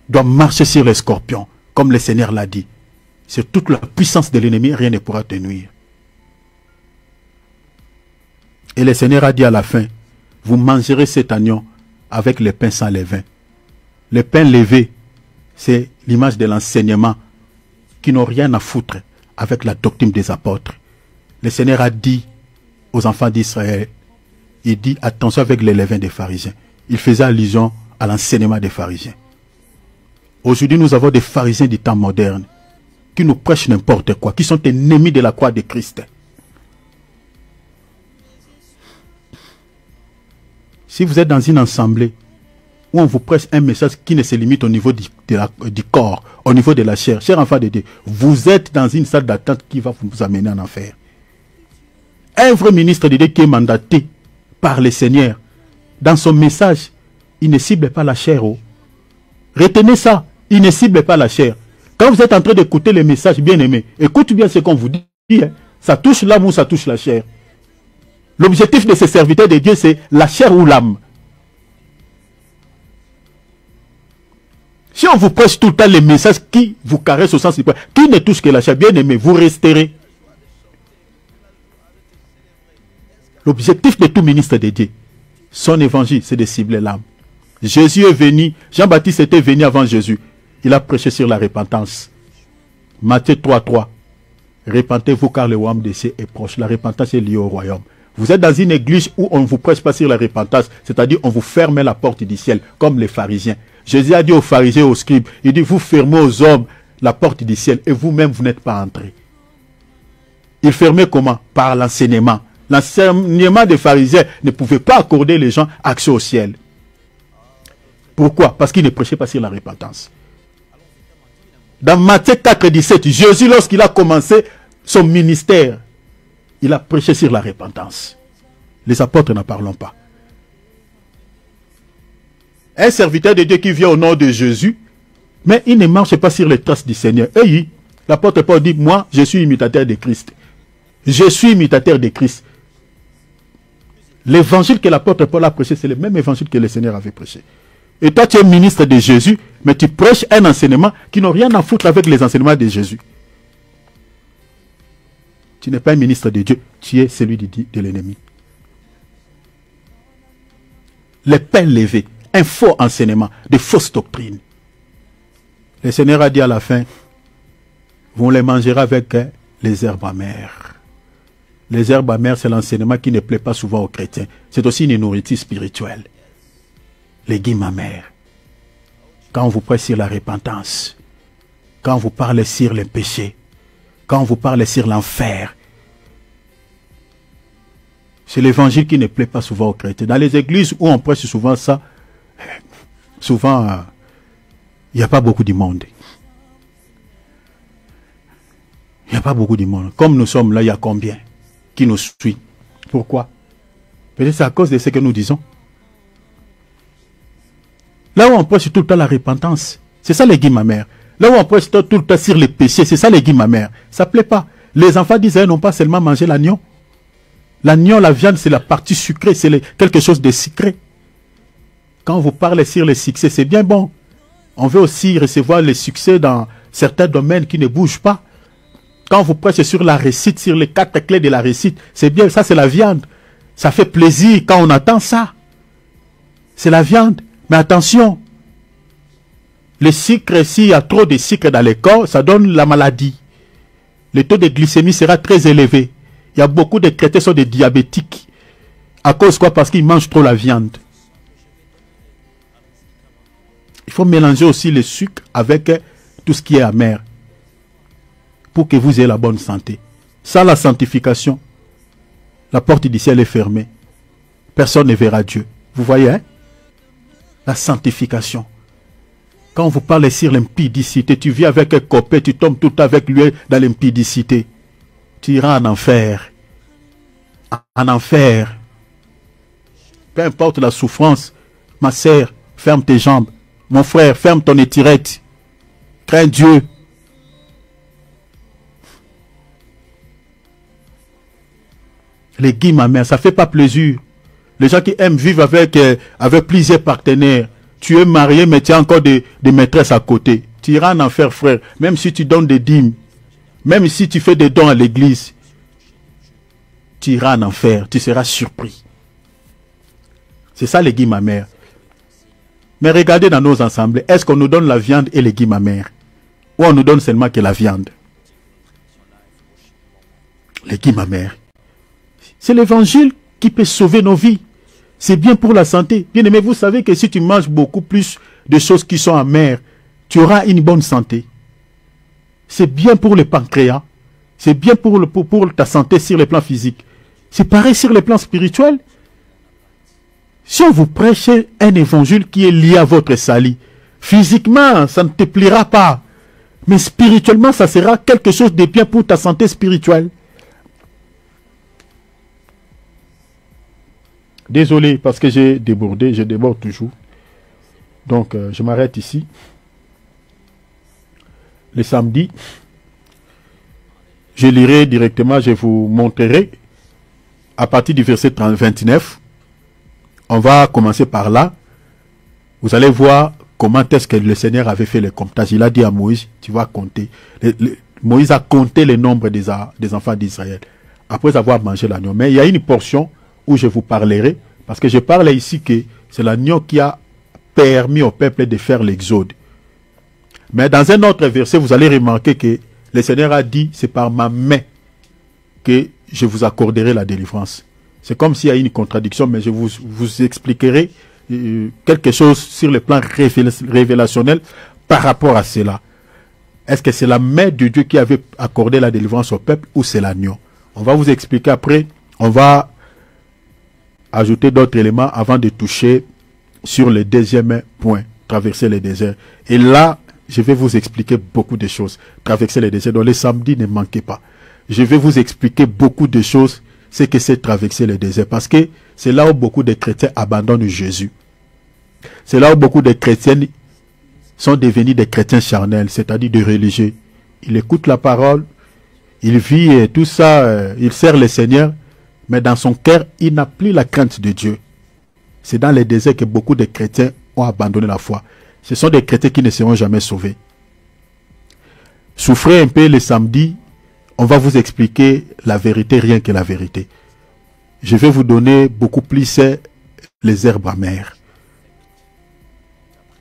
Doit marcher sur les scorpions. Comme le Seigneur l'a dit. C'est toute la puissance de l'ennemi, rien ne pourra te nuire. Et le Seigneur a dit à la fin, vous mangerez cet agneau avec le pain sans levain. Le pain levé, c'est l'image de l'enseignement qui n'ont rien à foutre avec la doctrine des apôtres. Le Seigneur a dit aux enfants d'Israël, il dit attention avec les levains des pharisiens. Il faisait allusion à l'enseignement des pharisiens. Aujourd'hui, nous avons des pharisiens du temps moderne qui nous prêchent n'importe quoi, qui sont ennemis de la croix de Christ. Si vous êtes dans une assemblée où on vous prêche un message qui ne se limite au niveau du corps, au niveau de la chair. Chers enfants de Dieu, vous êtes dans une salle d'attente qui va vous amener en enfer. Un vrai ministre de Dieu qui est mandaté par le Seigneur, dans son message, il ne cible pas la chair. Oh. Retenez ça, il ne cible pas la chair. Quand vous êtes en train d'écouter les messages bien-aimés, écoute bien ce qu'on vous dit. Hein. Ça touche l'âme ou ça touche la chair. L'objectif de ces serviteurs de Dieu, c'est la chair ou l'âme. Si on vous prêche tout le temps les messages qui vous caressent au sens du poing, qui ne touche que la chair, bien-aimé, vous resterez. L'objectif de tout ministre de Dieu, son évangile, c'est de cibler l'âme. Jésus est venu, Jean-Baptiste était venu avant Jésus. Il a prêché sur la repentance. Matthieu 3:3. Repentez-vous car le royaume des cieux est proche. La repentance est liée au royaume. Vous êtes dans une église où on ne vous prêche pas sur la repentance, c'est-à-dire on vous ferme la porte du ciel, comme les pharisiens. Jésus a dit aux pharisiens et aux scribes, il dit, vous fermez aux hommes la porte du ciel et vous-même, vous n'êtes pas entrés. Il fermait comment? Par l'enseignement. L'enseignement des pharisiens ne pouvait pas accorder les gens accès au ciel. Pourquoi? Parce qu'ils ne prêchaient pas sur la repentance. Dans Matthieu 4:17, Jésus, lorsqu'il a commencé son ministère, il a prêché sur la repentance. Les apôtres n'en parlons pas. Un serviteur de Dieu qui vient au nom de Jésus, mais il ne marche pas sur les traces du Seigneur. Et l'apôtre Paul dit, moi, je suis imitateur de Christ. Je suis imitateur de Christ. L'évangile que l'apôtre Paul a prêché, c'est le même évangile que le Seigneur avait prêché. Et toi, tu es ministre de Jésus, mais tu prêches un enseignement qui n'a rien à foutre avec les enseignements de Jésus. Tu n'es pas un ministre de Dieu, tu es celui de l'ennemi. Les pains levés, un faux enseignement, des fausses doctrines. Le Seigneur a dit à la fin, vous les mangerez avec les herbes amères. Les herbes amères, c'est l'enseignement qui ne plaît pas souvent aux chrétiens. C'est aussi une nourriture spirituelle. Les légumes amers. Quand on vous prêche sur la repentance, quand on vous parle sur les péchés, quand on vous parle sur l'enfer, c'est l'évangile qui ne plaît pas souvent aux chrétiens. Dans les églises où on prêche souvent ça, souvent, il n'y a pas beaucoup de monde. Il n'y a pas beaucoup de monde. Comme nous sommes là, il y a combien qui nous suit? Pourquoi? Peut-être c'est à cause de ce que nous disons. Là où on prêche tout le temps la repentance, c'est ça les légumes amers. Là où on prêche tout le temps sur les péchés, c'est ça les légumes amers. Ça ne plaît pas. Les enfants d'Israël n'ont pas seulement mangé l'agneau. L'agneau, la viande, c'est la partie sucrée, c'est quelque chose de sucré. Quand vous parlez sur les succès, c'est bien bon. On veut aussi recevoir les succès dans certains domaines qui ne bougent pas. Quand vous prêchez sur la réussite, sur les 4 clés de la réussite, c'est bien, ça c'est la viande. Ça fait plaisir quand on attend ça. C'est la viande. Mais attention, le sucre, s'il y a trop de sucre dans le corps, ça donne la maladie. Le taux de glycémie sera très élevé. Il y a beaucoup de chrétiens qui sont des diabétiques. À cause quoi? Parce qu'ils mangent trop la viande. Il faut mélanger aussi le sucre avec tout ce qui est amer. Pour que vous ayez la bonne santé. Sans la sanctification, la porte du ciel est fermée. Personne ne verra Dieu. Vous voyez, hein? La sanctification. Quand on vous parle sur l'impudicité, tu vis avec un copain, tu tombes tout avec lui dans l'impudicité. Tu iras en enfer. En enfer. Peu importe la souffrance, ma sœur, ferme tes jambes. Mon frère, ferme ton étirette. Crains Dieu. Les guimes amères, ça ne fait pas plaisir. Les gens qui aiment vivre avec plusieurs partenaires. Tu es marié, mais tu as encore des maîtresses à côté. Tu iras en enfer, frère. Même si tu donnes des dîmes. Même si tu fais des dons à l'église. Tu iras en enfer. Tu seras surpris. C'est ça les guimes amères. Mais regardez dans nos assemblées. Est-ce qu'on nous donne la viande et les guimes amères? Ou on nous donne seulement que la viande? Les guimes amères. C'est l'évangile qui peut sauver nos vies. C'est bien pour la santé. Bien aimé, vous savez que si tu manges beaucoup plus de choses qui sont amères, tu auras une bonne santé. C'est bien pour le pancréas. C'est bien pour ta santé sur le plan physique. C'est pareil sur le plan spirituel. Si on vous prêche un évangile qui est lié à votre salut, physiquement, ça ne te plaira pas. Mais spirituellement, ça sera quelque chose de bien pour ta santé spirituelle. Désolé, parce que j'ai débordé, je déborde toujours. Donc, je m'arrête ici. Le samedi, je lirai directement, je vous montrerai, à partir du verset 29, on va commencer par là. Vous allez voir comment est-ce que le Seigneur avait fait le comptage. Il a dit à Moïse, tu vas compter. Moïse a compté le nombre des enfants d'Israël, après avoir mangé l'agneau. Mais il y a une portion où je vous parlerai, parce que je parle ici que c'est l'agneau qui a permis au peuple de faire l'exode. Mais dans un autre verset, vous allez remarquer que le Seigneur a dit, c'est par ma main que je vous accorderai la délivrance. C'est comme s'il y a une contradiction, mais je vous expliquerai quelque chose sur le plan révélationnel par rapport à cela. Est-ce que c'est la main de Dieu qui avait accordé la délivrance au peuple ou c'est l'agneau? On va vous expliquer après. On va ajouter d'autres éléments avant de toucher sur le deuxième point, traverser le désert. Et là, je vais vous expliquer beaucoup de choses. Traverser le désert. Donc les samedis, ne manquez pas. Je vais vous expliquer beaucoup de choses, ce que c'est traverser le désert. Parce que c'est là où beaucoup de chrétiens abandonnent Jésus. C'est là où beaucoup de chrétiens sont devenus des chrétiens charnels, c'est-à-dire des religieux. Il écoute la parole, il vit et tout ça, il sert le Seigneur, mais dans son cœur, il n'a plus la crainte de Dieu. C'est dans les déserts que beaucoup de chrétiens ont abandonné la foi. Ce sont des chrétiens qui ne seront jamais sauvés. Souffrez un peu le samedi, on va vous expliquer la vérité, rien que la vérité. Je vais vous donner beaucoup plus les herbes amères.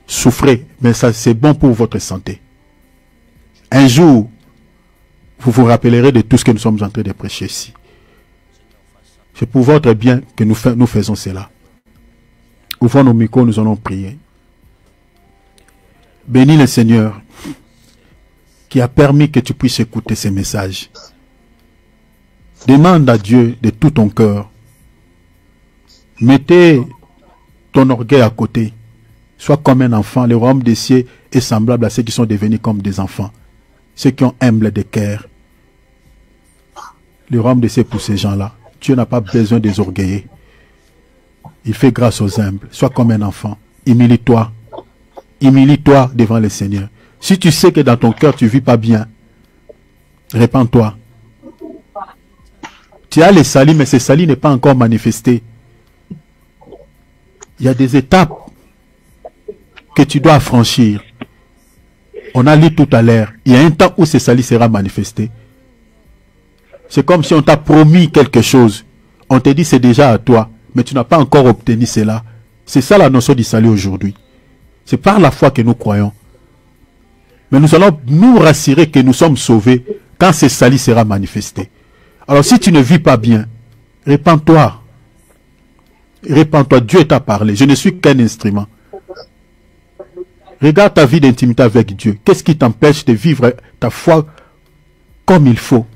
Souffrez, mais ça c'est bon pour votre santé. Un jour, vous vous rappellerez de tout ce que nous sommes en train de prêcher ici. C'est pour votre bien que nous faisons cela. Ouvrons nos micros, nous allons prier. Bénis le Seigneur qui a permis que tu puisses écouter ces messages. Demande à Dieu de tout ton cœur. Mettez ton orgueil à côté. Sois comme un enfant. Le royaume des cieux est semblable à ceux qui sont devenus comme des enfants. Ceux qui ont humble de cœur. Le royaume des cieux pour ces gens-là. Dieu n'a pas besoin des orgueillés. Il fait grâce aux humbles. Sois comme un enfant. Humilie-toi. Humilie-toi devant le Seigneur. Si tu sais que dans ton cœur tu ne vis pas bien, répands-toi. Tu as les salis, mais ce salis n'est pas encore manifesté. Il y a des étapes que tu dois franchir. On a lu tout à l'heure. Il y a un temps où ce salis sera manifesté. C'est comme si on t'a promis quelque chose. On te dit c'est déjà à toi, mais tu n'as pas encore obtenu cela. C'est ça la notion du salut aujourd'hui. C'est par la foi que nous croyons. Mais nous allons nous rassurer que nous sommes sauvés quand ce salut sera manifesté. Alors si tu ne vis pas bien, répands-toi. Répands-toi, Dieu t'a parlé. Je ne suis qu'un instrument. Regarde ta vie d'intimité avec Dieu. Qu'est-ce qui t'empêche de vivre ta foi comme il faut?